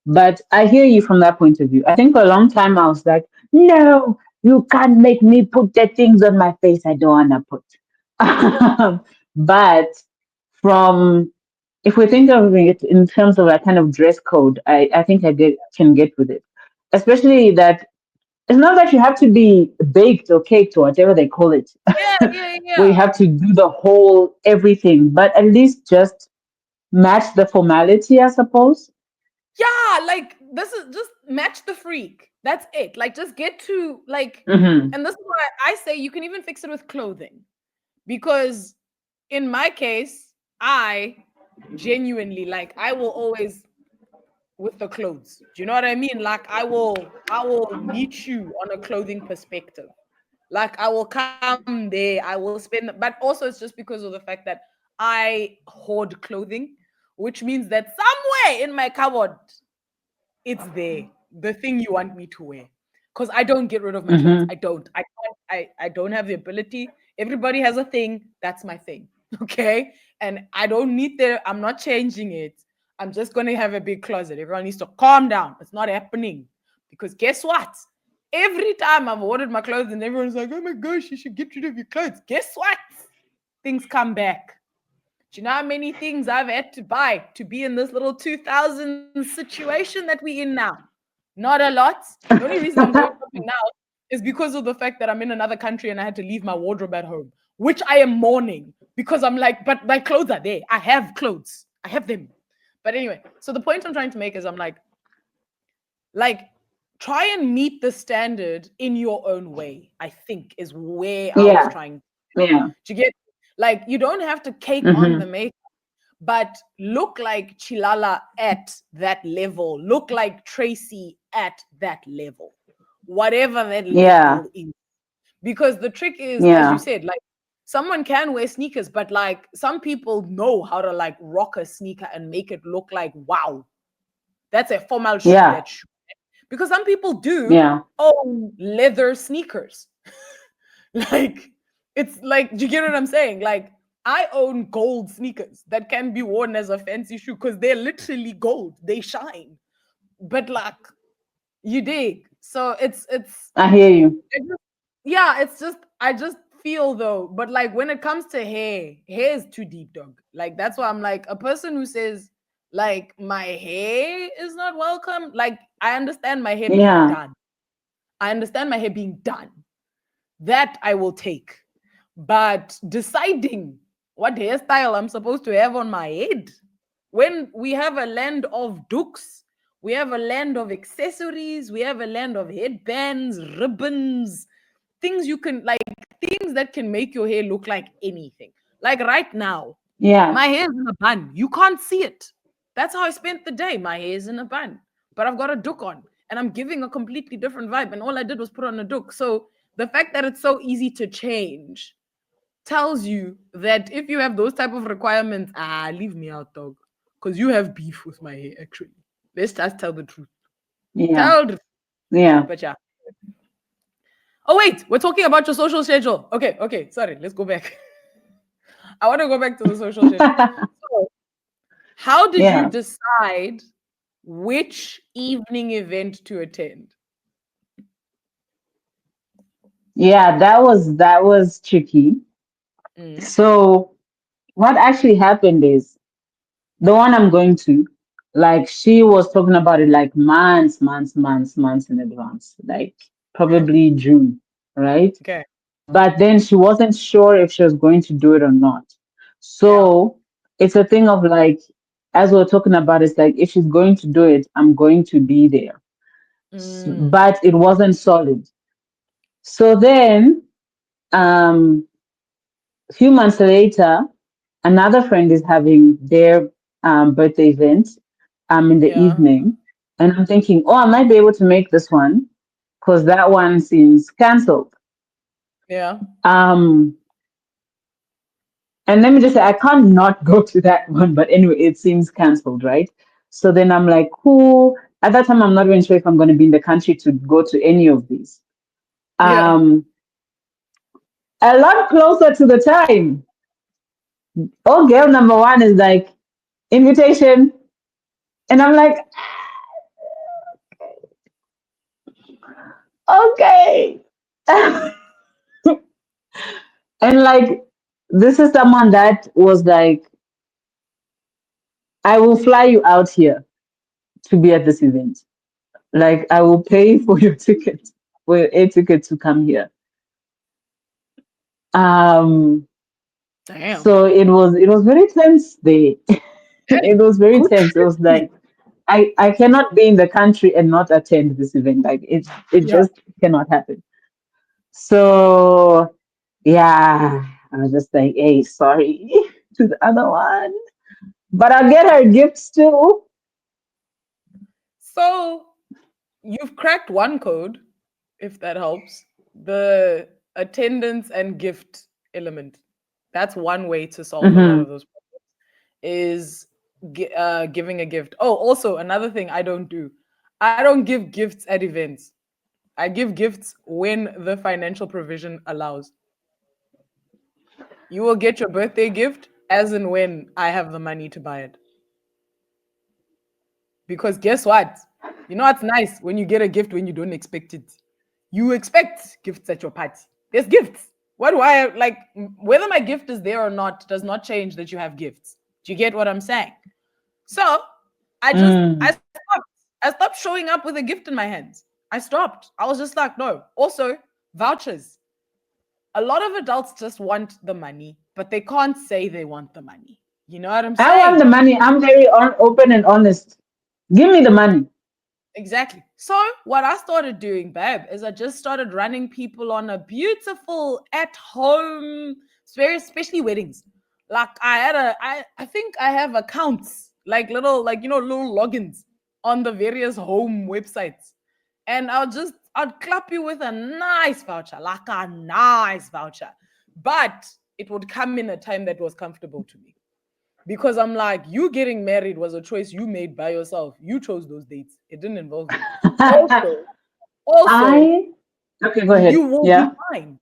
Speaker 1: But I hear you from that point of view. I think for a long time I was like, no, you can't make me put the things on my face I don't wanna put. But from if we think of it in terms of a kind of dress code, I think can get with it. Especially that it's not that you have to be baked or caked or whatever they call it,
Speaker 2: yeah, yeah,
Speaker 1: where you
Speaker 2: yeah.
Speaker 1: have to do the whole everything, but at least just match the formality, I suppose.
Speaker 2: Yeah, like this is just match the freak. That's it. Like just get to like,
Speaker 1: Hmm.
Speaker 2: and this is why I say you can even fix it with clothing. Because in my case, I genuinely like I will always with the clothes. Do you know what I mean? Like I will meet you on a clothing perspective. Like I will come there, I will spend, but also it's just because of the fact that I hoard clothing, which means that somewhere in my cupboard it's there, the thing you want me to wear. Because I don't get rid of my clothes.
Speaker 1: Hmm.
Speaker 2: I don't. I can't. I don't have the ability. Everybody has a thing. That's my thing. Okay. And I don't need the, I'm not changing it. I'm just going to have a big closet. Everyone needs to calm down. It's not happening. Because guess what? Every time I've ordered my clothes and everyone's like, oh my gosh, you should get rid of your clothes. Guess what? Things come back. Do you know how many things I've had to buy to be in this little 2000 situation that we're in now? Not a lot. The only reason I'm going shopping now is because of the fact that I'm in another country and I had to leave my wardrobe at home, which I am mourning because I'm like, but my clothes are there. I have clothes. I have them. But anyway, so the point I'm trying to make is I'm like, try and meet the standard in your own way, I think is where I was
Speaker 1: Yeah.
Speaker 2: trying
Speaker 1: Yeah.
Speaker 2: to get. Like, you don't have to cake on the
Speaker 1: Mm-hmm.
Speaker 2: makeup, but look like Chilala at that level, look like Tracy at that level, whatever that
Speaker 1: Yeah.
Speaker 2: level is. Because the trick is, as you
Speaker 1: Yeah.
Speaker 2: said, like, someone can wear sneakers, but like some people know how to like rock a sneaker and make it look like, wow, that's a formal shoe,
Speaker 1: Yeah.
Speaker 2: that shoe. Because some people do
Speaker 1: Yeah.
Speaker 2: own leather sneakers. Like, it's like, do you get what I'm saying? Like, I own gold sneakers that can be worn as a fancy shoe because they're literally gold. They shine. But like, you dig. So
Speaker 1: I hear you.
Speaker 2: it just, yeah, it's just, I just feel though, but like when it comes to hair is too deep, dog. Like, that's why I'm like, a person who says like my hair is not welcome, like, I understand my hair being
Speaker 1: Yeah.
Speaker 2: done. I understand my hair being done. That I will take. But deciding what hairstyle I'm supposed to have on my head, when we have a land of dukes, we have a land of accessories, we have a land of headbands, ribbons, things you can like, things that can make your hair look like anything. Like right now,
Speaker 1: Yeah.
Speaker 2: my hair is in a bun. You can't see it. That's how I spent the day. My hair is in a bun, but I've got a duck on and I'm giving a completely different vibe. And all I did was put on a duck. So the fact that it's so easy to change tells you that if you have those type of requirements, leave me out, dog. Because you have beef with my hair, actually. Let's just tell the truth.
Speaker 1: Yeah.
Speaker 2: Tell the truth.
Speaker 1: Yeah.
Speaker 2: But yeah. Oh, wait, we're talking about your social schedule. Okay, sorry, let's go back. I want to go back to the social schedule. So, how did you
Speaker 1: Yeah.
Speaker 2: decide which evening event to attend?
Speaker 1: Yeah. That was tricky.
Speaker 2: Mm,
Speaker 1: So what actually happened is the one I'm going to, like, she was talking about it like months in advance, like
Speaker 2: okay,
Speaker 1: probably June, right?
Speaker 2: okay,
Speaker 1: But then she wasn't sure if she was going to do it or not.
Speaker 2: yeah.
Speaker 1: So it's a thing of like, as we're talking about, it's like if she's going to do it, I'm going to be there.
Speaker 2: Mm,
Speaker 1: But it wasn't solid. So then, a few months later, another friend is having their birthday event in the
Speaker 2: yeah,
Speaker 1: evening. And I'm thinking, oh, I might be able to make this one because that one seems cancelled.
Speaker 2: yeah,
Speaker 1: Um, and let me just say, I can't not go to that one. But anyway, it seems cancelled, right? So then I'm like, cool. At that time, I'm not even sure if I'm going to be in the country to go to any of these.
Speaker 2: yeah.
Speaker 1: Um, a lot closer to the time. Oh, girl number one is like, invitation. And I'm like, okay. And like, this is someone that was like, I will fly you out here to be at this event. Like, I will pay for your ticket, for your air ticket to come here. Um,
Speaker 2: Damn.
Speaker 1: so it was very tense day.
Speaker 2: That's
Speaker 1: It was very
Speaker 2: too
Speaker 1: tense. It was
Speaker 2: tricky.
Speaker 1: like I cannot be in the country and not attend this event. Like it
Speaker 2: Yeah.
Speaker 1: just cannot happen. So yeah, I was just like, hey, sorry to the other one. But I'll get her gifts too.
Speaker 2: So you've cracked one code, if that helps. The attendance and gift element. That's one way to solve a lot
Speaker 1: Hmm.
Speaker 2: of those problems. Is giving a gift. Oh, also another thing I don't do. I don't give gifts at events. I give gifts when the financial provision allows. You will get your birthday gift as and when I have the money to buy it. Because guess what? You know what's nice when you get a gift when you don't expect it? You expect gifts at your party. There's gifts. What do I like? Whether my gift is there or not does not change that you have gifts. Do you get what I'm saying? So I
Speaker 1: Mm.
Speaker 2: stopped. I stopped showing up with a gift in my hands. I stopped. I was just like, no. Also, vouchers. A lot of adults just want the money, but they can't say they want the money. You know what I'm
Speaker 1: I want
Speaker 2: saying?
Speaker 1: the money. I'm very open and honest. Give me the money.
Speaker 2: Exactly. So what I started doing, babe, is I just started running people on a beautiful at home, very especially weddings. Like I think I have accounts, like little, like little logins on the various home websites. And I'd clap you with a nice voucher, like a nice voucher. But it would come in a time that was comfortable to me because I'm like, you getting married was a choice you made by yourself. You chose those dates. It didn't involve me. Also, also,
Speaker 1: I okay, go
Speaker 2: you
Speaker 1: ahead.
Speaker 2: will be
Speaker 1: Yeah.
Speaker 2: fine.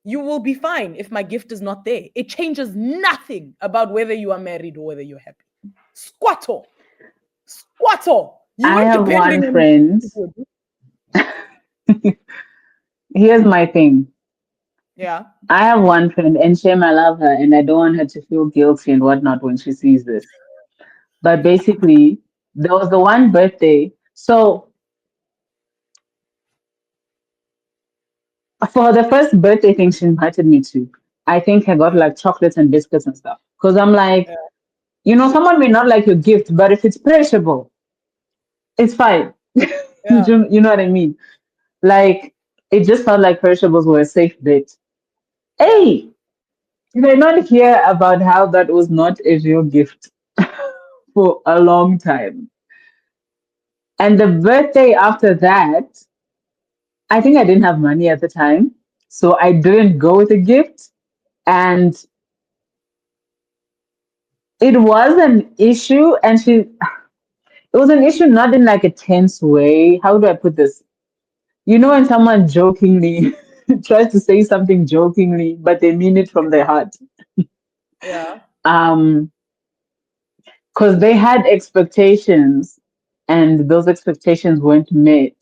Speaker 2: You will be fine if my gift is not there. It changes nothing about whether you are married or whether you're happy. Squatto, squatto. You
Speaker 1: I
Speaker 2: weren't
Speaker 1: have one
Speaker 2: depending on
Speaker 1: friend.
Speaker 2: me.
Speaker 1: Here's my thing.
Speaker 2: Yeah,
Speaker 1: I have one friend, and shame, I love her, and I don't want her to feel guilty and whatnot when she sees this. But basically, there was the one birthday. So for the first birthday thing she invited me to, I think I got
Speaker 2: yeah,
Speaker 1: like chocolates and biscuits and stuff. Because I'm
Speaker 2: yeah,
Speaker 1: like, someone may not like your gift, but if it's perishable, it's fine.
Speaker 2: yeah,
Speaker 1: You know what I mean? Like, it just felt like perishables were a safe bet.
Speaker 2: yeah.
Speaker 1: Hey, did I not hear about how that was not a real gift for a long time? And the birthday after that, I think I didn't have money at the time. So I didn't go with a gift. And it was an issue. And it was an issue not in like a tense way. How do I put this? When someone jokingly tries to say something jokingly, but they mean it from their heart.
Speaker 2: Yeah.
Speaker 1: Um, because they had expectations and those expectations weren't met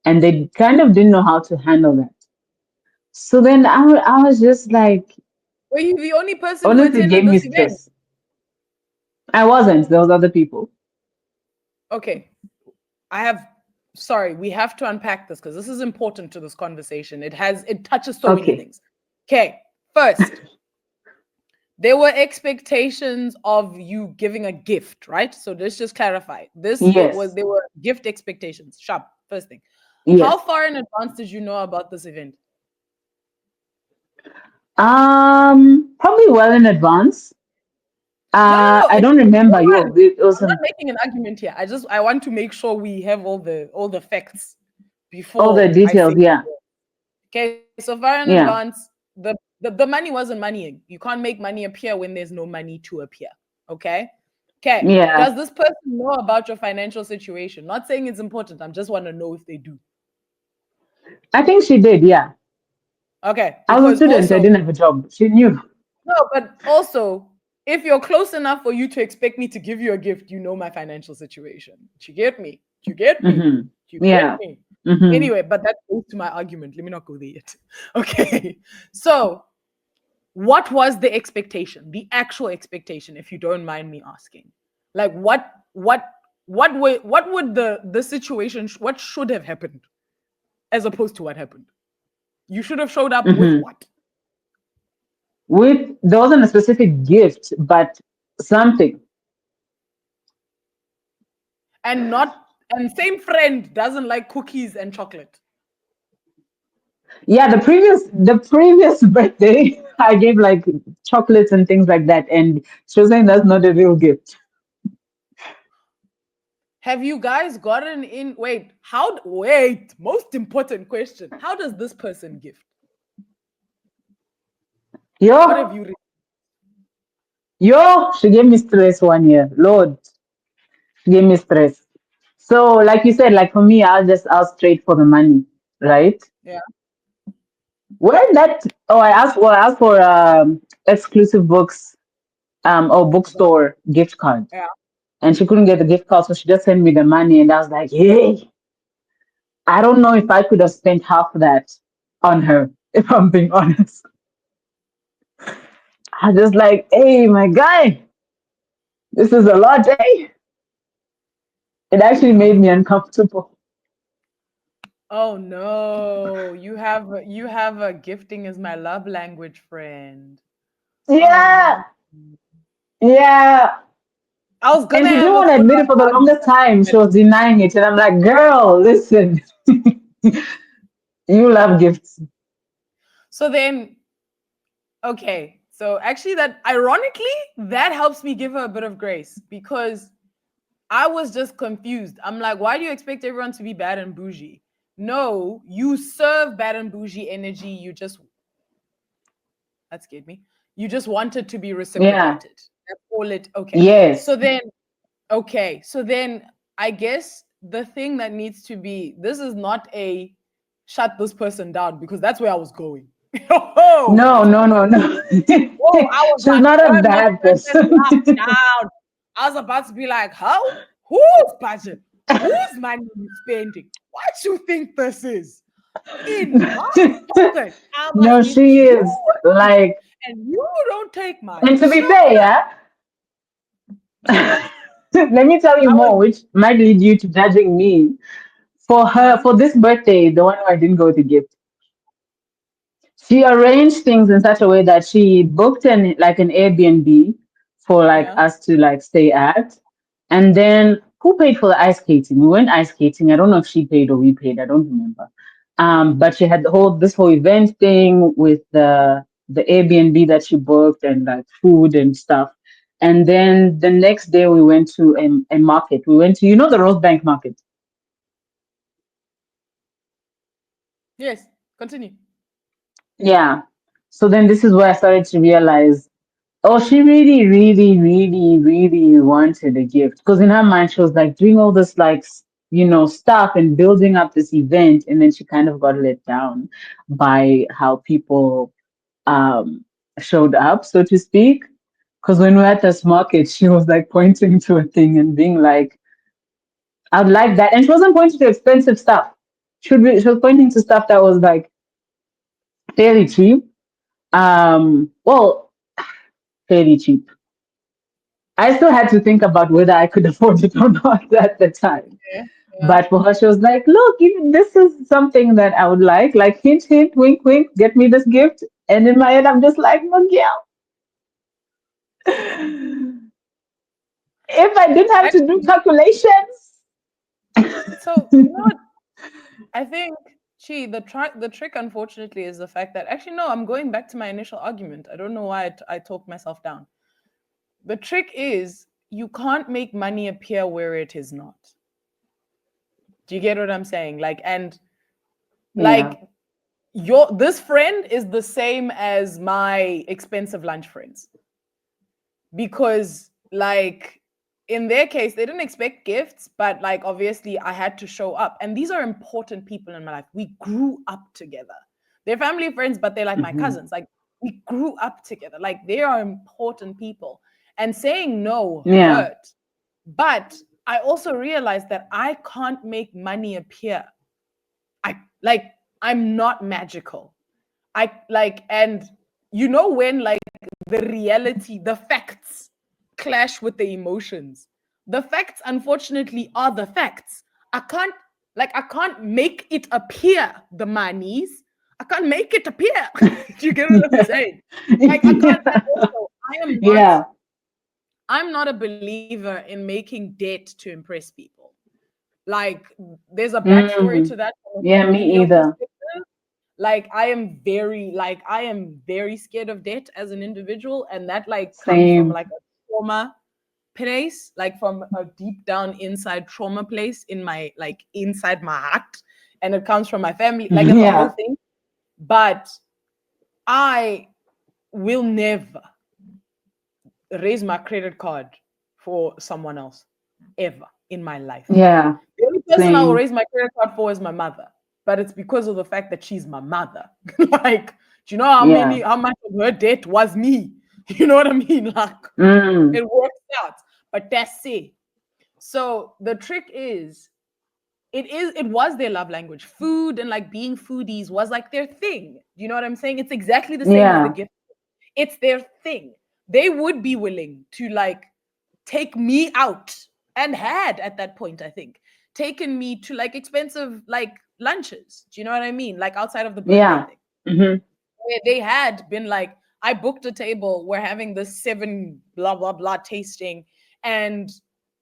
Speaker 1: and they kind of didn't know how to handle that. So then I was just like,
Speaker 2: Were you the only person who
Speaker 1: honestly, it
Speaker 2: attended
Speaker 1: gave me
Speaker 2: this event?
Speaker 1: stress. I wasn't, there was other people.
Speaker 2: Okay. I have sorry, we have to unpack this because this is important to this conversation. It touches so many
Speaker 1: Okay.
Speaker 2: things. Okay. First, there were expectations of you giving a gift, right? So let's just clarify.
Speaker 1: Yes.
Speaker 2: There were gift expectations. Sharp. First thing. How
Speaker 1: Yes.
Speaker 2: far in advance did you know about this event?
Speaker 1: Probably well in advance.
Speaker 2: No.
Speaker 1: I don't
Speaker 2: Hold
Speaker 1: remember.
Speaker 2: on.
Speaker 1: It was
Speaker 2: I'm not making an argument here. I want to make sure we have all the facts
Speaker 1: all the
Speaker 2: before I
Speaker 1: details.
Speaker 2: say.
Speaker 1: Yeah.
Speaker 2: Okay, so far in
Speaker 1: Yeah.
Speaker 2: advance, the money wasn't moneying. You can't make money appear when there's no money to appear. Okay. Okay.
Speaker 1: Yeah.
Speaker 2: Does this person know about your financial situation? Not saying it's important. I just want to know if they do.
Speaker 1: I think she did. Yeah.
Speaker 2: Okay.
Speaker 1: I was a
Speaker 2: Because
Speaker 1: student. I
Speaker 2: also,
Speaker 1: didn't have a job. She knew.
Speaker 2: no, but also, if you're close enough for you to expect me to give you a gift, you know my financial situation. Do you get me? Do you get me?
Speaker 1: Hmm.
Speaker 2: Do you get
Speaker 1: Yeah.
Speaker 2: me?
Speaker 1: Hmm.
Speaker 2: Anyway, but that goes to my argument. Let me not go there yet. Okay. So what was the expectation, the actual expectation, if you don't mind me asking? Like what would the situation, what should have happened as opposed to what happened? You should have showed up with
Speaker 1: Hmm.
Speaker 2: what?
Speaker 1: There wasn't a specific gift, but something.
Speaker 2: And not, and same friend doesn't like cookies and chocolate.
Speaker 1: Yeah, the previous birthday, I gave like chocolates and things like that, and she was saying that's not a real gift.
Speaker 2: Have you guys gotten in? Wait, most important question, how does this person gift? What have
Speaker 1: Yo,
Speaker 2: you
Speaker 1: she gave me stress one year. Lord, she gave me stress. So, like you said, like for me, I'll straight for the money. right?
Speaker 2: Yeah.
Speaker 1: When that oh I asked for exclusive books or bookstore gift card,
Speaker 2: Yeah.
Speaker 1: and she couldn't get the gift card, so she just sent me the money, and I was like, hey, I don't know if I could have spent half of that on her, if I'm being honest. I was just like, hey, my guy, this is a lot, eh? It actually made me uncomfortable.
Speaker 2: Oh no, you have a gifting is my love language friend. Oh no.
Speaker 1: Yeah, yeah.
Speaker 2: I was
Speaker 1: And
Speaker 2: gonna
Speaker 1: she
Speaker 2: have
Speaker 1: didn't
Speaker 2: a
Speaker 1: want to
Speaker 2: full
Speaker 1: admit it for the
Speaker 2: on
Speaker 1: longest time.
Speaker 2: argument.
Speaker 1: She was denying it. And I'm like, girl, listen, you love gifts.
Speaker 2: So then, okay. So actually that ironically, that helps me give her a bit of grace because I was just confused. I'm like, why do you expect everyone to be bad and bougie? No, you serve bad and bougie energy. You just that scared me. You just wanted to be
Speaker 1: Yeah.
Speaker 2: reciprocated. That's all it. Okay.
Speaker 1: Yes.
Speaker 2: So then, okay. So then, I guess the thing that needs to be this is not a shut this person down because that's where I was going. Oh,
Speaker 1: No,
Speaker 2: that's where I
Speaker 1: no,
Speaker 2: was
Speaker 1: no,
Speaker 2: going.
Speaker 1: no.
Speaker 2: Whoa, I was
Speaker 1: She's
Speaker 2: like,
Speaker 1: not a
Speaker 2: turn this
Speaker 1: bad
Speaker 2: person
Speaker 1: person.
Speaker 2: up down. I was about to be like, how? Whose budget? Whose money you spending? What you think this is? In my pocket. How much
Speaker 1: No,
Speaker 2: did
Speaker 1: she
Speaker 2: you
Speaker 1: is like,
Speaker 2: and you don't take my
Speaker 1: and to be fair,
Speaker 2: chocolate?
Speaker 1: yeah, let me tell you
Speaker 2: I was
Speaker 1: more, which might lead you to judging me. For her,
Speaker 2: uh-huh.
Speaker 1: for this birthday, the one who I didn't go to gift, she arranged things in such a way that she booked an Airbnb for like
Speaker 2: Yeah.
Speaker 1: us to like stay at. And then who paid for the ice skating? We went ice skating. I don't know if she paid or we paid. I don't remember. But she had this whole event thing with the Airbnb that she booked and like food and stuff. And then the next day we went to a market. We went to the Rosebank market.
Speaker 2: Yes. Continue.
Speaker 1: Yeah. So then this is where I started to realize, oh, she really, really, really, really wanted a gift. Because in her mind, she was like doing all this, like, stuff and building up this event. And then she kind of got let down by how people um, showed up, so to speak. Because when we were at this market, she was like pointing to a thing and being like, I'd like that. And she wasn't pointing to expensive stuff. She was pointing to stuff that was like fairly cheap. Well, fairly cheap. I still had to think about whether I could afford it or not at the time.
Speaker 2: Yeah. Yeah.
Speaker 1: But for her, she was like, look, even this is something that I would like hint, hint, wink, wink, get me this gift. And in my head, I'm just like, Miguel, if I didn't have to do
Speaker 2: Actually,
Speaker 1: calculations.
Speaker 2: so you know what? I think gee, the trick unfortunately is the fact that actually no, I'm going back to my initial argument. I don't know why I talked myself down. The trick is you can't make money appear where it is not. Do you get what I'm saying?
Speaker 1: Yeah.
Speaker 2: Like your this friend is the same as my expensive lunch friends because like in their case they didn't expect gifts but like obviously I had to show up and these are important people in my life. We grew up together. They're family friends but they're like my
Speaker 1: Hmm.
Speaker 2: cousins. Like we grew up together. Like they are important people and saying no
Speaker 1: Yeah.
Speaker 2: hurt. But I also realized that I can't make money appear. I like I'm not magical. I like and you know when like the reality, the facts clash with the emotions. The facts unfortunately are the facts. I can't make it appear the manies. I can't make it appear. Do you get what I'm saying? Like I can't and also
Speaker 1: Yeah.
Speaker 2: I'm not a believer in making debt to impress people. Like there's a backstory to
Speaker 1: Mm.
Speaker 2: that from a
Speaker 1: Yeah, me
Speaker 2: familial
Speaker 1: either.
Speaker 2: perspective. I am very scared of debt as an individual, and that like comes from
Speaker 1: Same.
Speaker 2: like a trauma place, like from a deep down inside trauma place in my like inside my heart, and it comes from my family. Like it's a whole
Speaker 1: Yeah.
Speaker 2: thing. But I will never raise my credit card for someone else ever in my life.
Speaker 1: Yeah.
Speaker 2: The only person I will
Speaker 1: Same.
Speaker 2: raise my credit card for is my mother. but it's because of the fact that she's my mother. Like, do you know
Speaker 1: Yeah.
Speaker 2: how much of her debt was me? You know what I mean? Like,
Speaker 1: Mm.
Speaker 2: it works out. But that's it. So the trick is, it was their love language. Food and like being foodies was like their thing. You know what I'm saying? It's exactly the same as the
Speaker 1: Yeah.
Speaker 2: gift. It's their thing. They would be willing to like take me out, and had at that point, I think, taken me to like expensive like lunches. Do you know what I mean? Like outside of the birthday
Speaker 1: Yeah.
Speaker 2: thing.
Speaker 1: Hmm.
Speaker 2: Where they had been like, I booked a table, we're having this seven blah blah blah tasting, and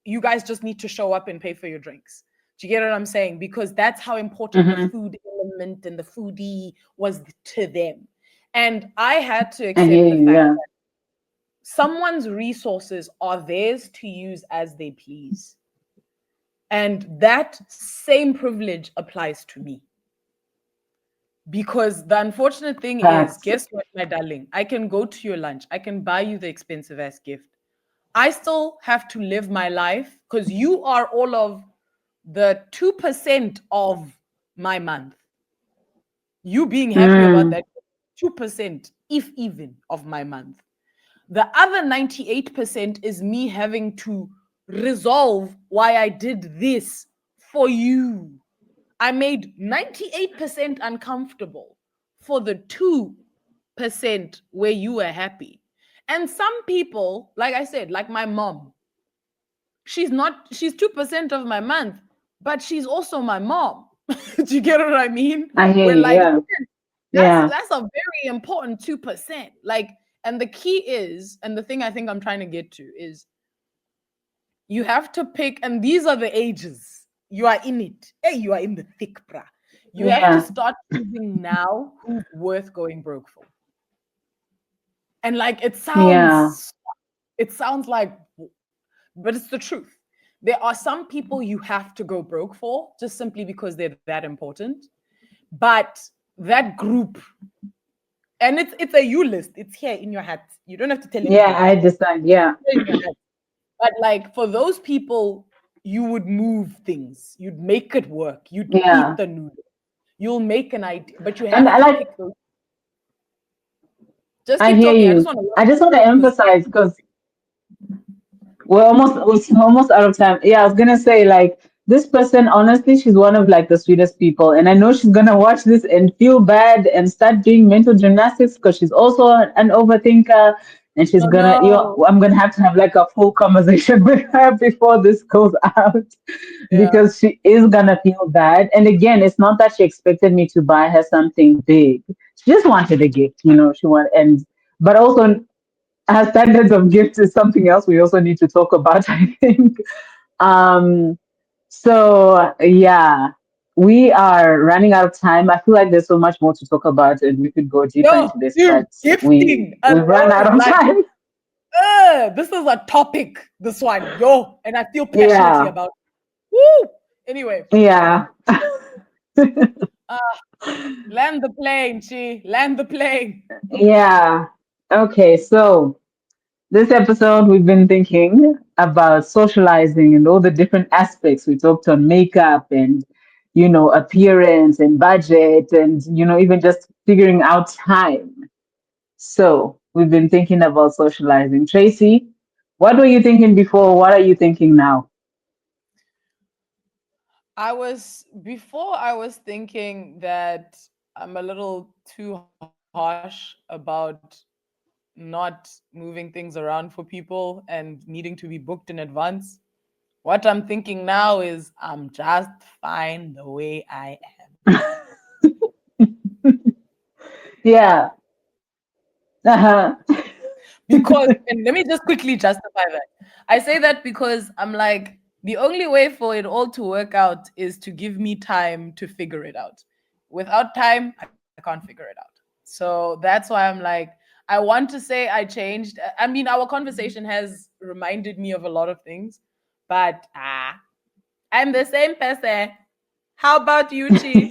Speaker 2: you guys just need to show up and pay for your drinks. Do you get what I'm saying? Because that's how important the
Speaker 1: Hmm.
Speaker 2: food element and the foodie was to them. And I had to
Speaker 1: I hear
Speaker 2: accept the
Speaker 1: you.
Speaker 2: fact
Speaker 1: Yeah.
Speaker 2: that someone's resources are theirs to use as they please. And that same privilege applies to me. Because the unfortunate thing is,
Speaker 1: Facts.
Speaker 2: guess what, my darling? I can go to your lunch, I can buy you the expensive ass gift. I still have to live my life because you are all of the 2% of my month. You being happy about
Speaker 1: Mm.
Speaker 2: that 2%, if even, of my month. The other 98% is me having to resolve why I did this for you. I made 98% uncomfortable for the 2% where you were happy. And some people, like I said, like my mom, she's 2% of my month, but she's also my mom. Do you get what I mean?
Speaker 1: I hear
Speaker 2: We're
Speaker 1: you.
Speaker 2: like,
Speaker 1: Yeah.
Speaker 2: that's
Speaker 1: Yeah.
Speaker 2: that's a very important 2%. Like, and the key is, and the thing I think I'm trying to get to is, you have to pick, and these are the ages. You are in it. Hey, you are in the thick, bruh. You have to
Speaker 1: Yeah.
Speaker 2: start choosing now who's worth going broke for. And like
Speaker 1: Yeah.
Speaker 2: it sounds like, but it's the truth. There are some people you have to go broke for just simply because they're that important. But that group, and it's a you list. It's here in your hat. You don't have to tell
Speaker 1: Yeah. I
Speaker 2: anybody.
Speaker 1: understand. Yeah.
Speaker 2: It's in your hat. But like for those people, you would move things. You'd make it work. You'd eat
Speaker 1: Yeah.
Speaker 2: the noodle. You'll make an idea, but you
Speaker 1: And
Speaker 2: have
Speaker 1: I
Speaker 2: to
Speaker 1: like,
Speaker 2: pick those. Just
Speaker 1: I
Speaker 2: keep
Speaker 1: hear
Speaker 2: talking. I just
Speaker 1: you.
Speaker 2: want to
Speaker 1: I just
Speaker 2: laugh
Speaker 1: want to
Speaker 2: because
Speaker 1: emphasize because we're almost out of time. Yeah, I was gonna say like this person, honestly, she's one of like the sweetest people, and I know she's gonna watch this and feel bad and start doing mental gymnastics because she's also an overthinker, and she's
Speaker 2: oh
Speaker 1: gonna,
Speaker 2: no,
Speaker 1: I'm gonna have to have like a full conversation with her before this goes out
Speaker 2: yeah,
Speaker 1: because she is gonna feel bad. And again, it's not that she expected me to buy her something big; she just wanted a gift, She wanted, and but also our standards of gifts is something else we also need to talk about, I think. Um, so yeah, we are running out of time. I feel like there's so much more to talk about and we could go deeper
Speaker 2: yo,
Speaker 1: into this,
Speaker 2: dude,
Speaker 1: but
Speaker 2: gifting
Speaker 1: we've run out
Speaker 2: alone,
Speaker 1: of
Speaker 2: like,
Speaker 1: time.
Speaker 2: this is a topic. This one, yo, and I feel passionately
Speaker 1: Yeah.
Speaker 2: about. It. Woo. Anyway,
Speaker 1: Yeah.
Speaker 2: uh, land the plane, chi, land the plane.
Speaker 1: Yeah. Okay, so this episode, we've been thinking about socializing and all the different aspects. We talked on makeup and, appearance and budget and, even just figuring out time. So we've been thinking about socializing. Tracy, what were you thinking before? What are you thinking now?
Speaker 2: I was thinking that I'm a little too harsh about not moving things around for people and needing to be booked in advance. What I'm thinking now is I'm just fine the way I am.
Speaker 1: Yeah. Uh-huh.
Speaker 2: Because, and let me just quickly justify that. I say that because I'm like, the only way for it all to work out is to give me time to figure it out. Without time, I can't figure it out. So that's why I'm like, I want to say I changed. I mean, our conversation has reminded me of a lot of things, but I'm the same person. How about you, Chi?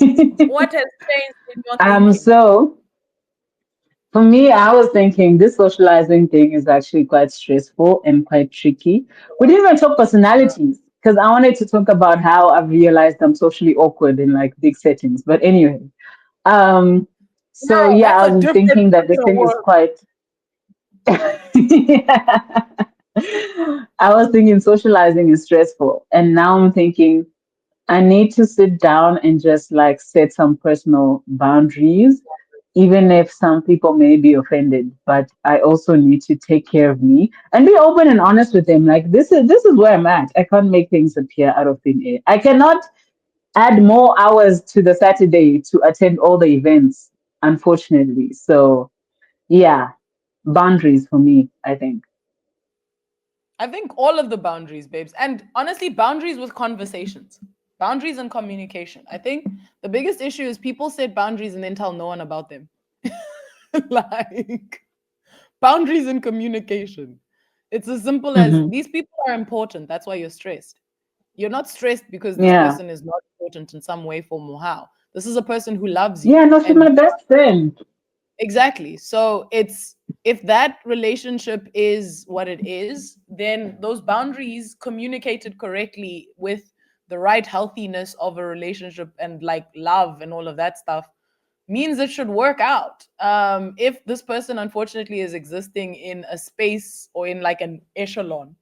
Speaker 2: What has changed in your thinking?
Speaker 1: So for me, I was thinking this socializing thing is actually quite stressful and quite tricky. We didn't even talk
Speaker 2: Uh,
Speaker 1: personalities. because I wanted to talk about how I've realized I'm socially awkward in like big settings. But anyway, um, so
Speaker 2: Girl,
Speaker 1: yeah,
Speaker 2: that's
Speaker 1: I
Speaker 2: a
Speaker 1: was
Speaker 2: different
Speaker 1: thinking that this
Speaker 2: bit of
Speaker 1: thing is
Speaker 2: work.
Speaker 1: quite. I was thinking socializing is stressful, and now I'm thinking I need to sit down and just like set some personal boundaries, even if some people may be offended. But I also need to take care of me and be open and honest with them. Like this is where I'm at. I can't make things appear out of thin air. I cannot add more hours to the Saturday to attend all the events, unfortunately. So yeah, boundaries for me, I think.
Speaker 2: I think all of the boundaries, babes. And honestly, boundaries with conversations, boundaries and communication. I think the biggest issue is people set boundaries and then tell no one about them. Like boundaries and communication. It's as simple as
Speaker 1: Hmm.
Speaker 2: these people are important. That's why you're stressed. You're not stressed because this
Speaker 1: Yeah.
Speaker 2: person is not important in some way, form, or how. This is a person who loves you.
Speaker 1: Yeah, no, she's
Speaker 2: And
Speaker 1: my best friend.
Speaker 2: exactly. So it's if that relationship is what it is, then those boundaries communicated correctly with the right healthiness of a relationship and like love and all of that stuff means it should work out. If this person unfortunately is existing in a space or in like an echelon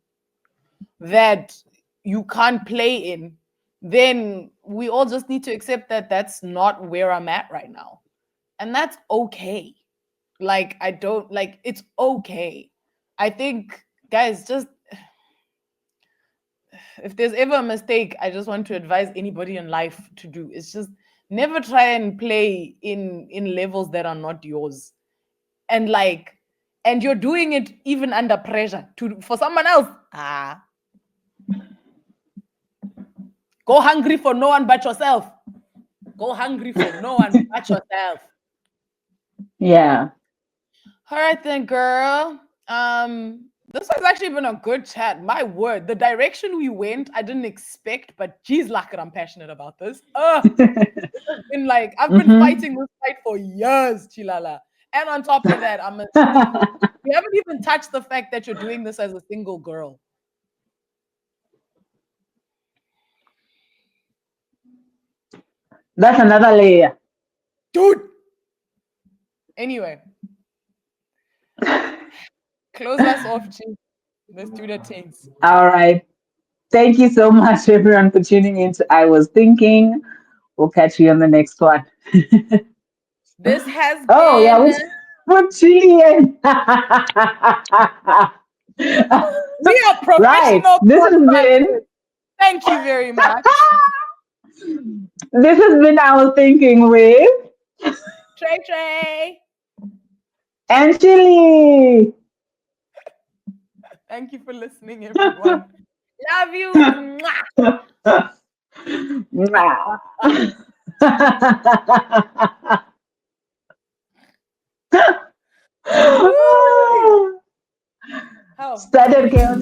Speaker 2: that you can't play in, then we all just need to accept that that's not where I'm at right now. And that's okay. Like, I don't like it's okay. I think, guys, just if there's ever a mistake, I just want to advise anybody in life to do is just never try and play in levels that are not yours. And like, and you're doing it even under pressure to for someone else. Go hungry for no one but yourself. Go hungry for no one but yourself.
Speaker 1: Yeah.
Speaker 2: All right then, girl. This has actually been a good chat. My word, the direction we went, I didn't expect, but geez, like I'm passionate about this. Been like I've been
Speaker 1: Hmm.
Speaker 2: fighting this fight for years, Chilala. And on top of that, we haven't even touched the fact that you're doing this as a single girl.
Speaker 1: That's another layer.
Speaker 2: Dude. Anyway, close us off, G. Let's do the things.
Speaker 1: All right. Thank you so much, everyone, for tuning in to I Was Thinking. We'll catch you on the next one.
Speaker 2: This has
Speaker 1: Oh, yeah,
Speaker 2: been
Speaker 1: we're Chilean.
Speaker 2: we are
Speaker 1: Right.
Speaker 2: professional
Speaker 1: This has been
Speaker 2: podcasters. Thank you very much.
Speaker 1: this has been I Was Thinking with
Speaker 2: Trey Trey.
Speaker 1: and Chili.
Speaker 2: Thank you for listening, everyone. Love you. Mwah. How?
Speaker 1: Started chaos.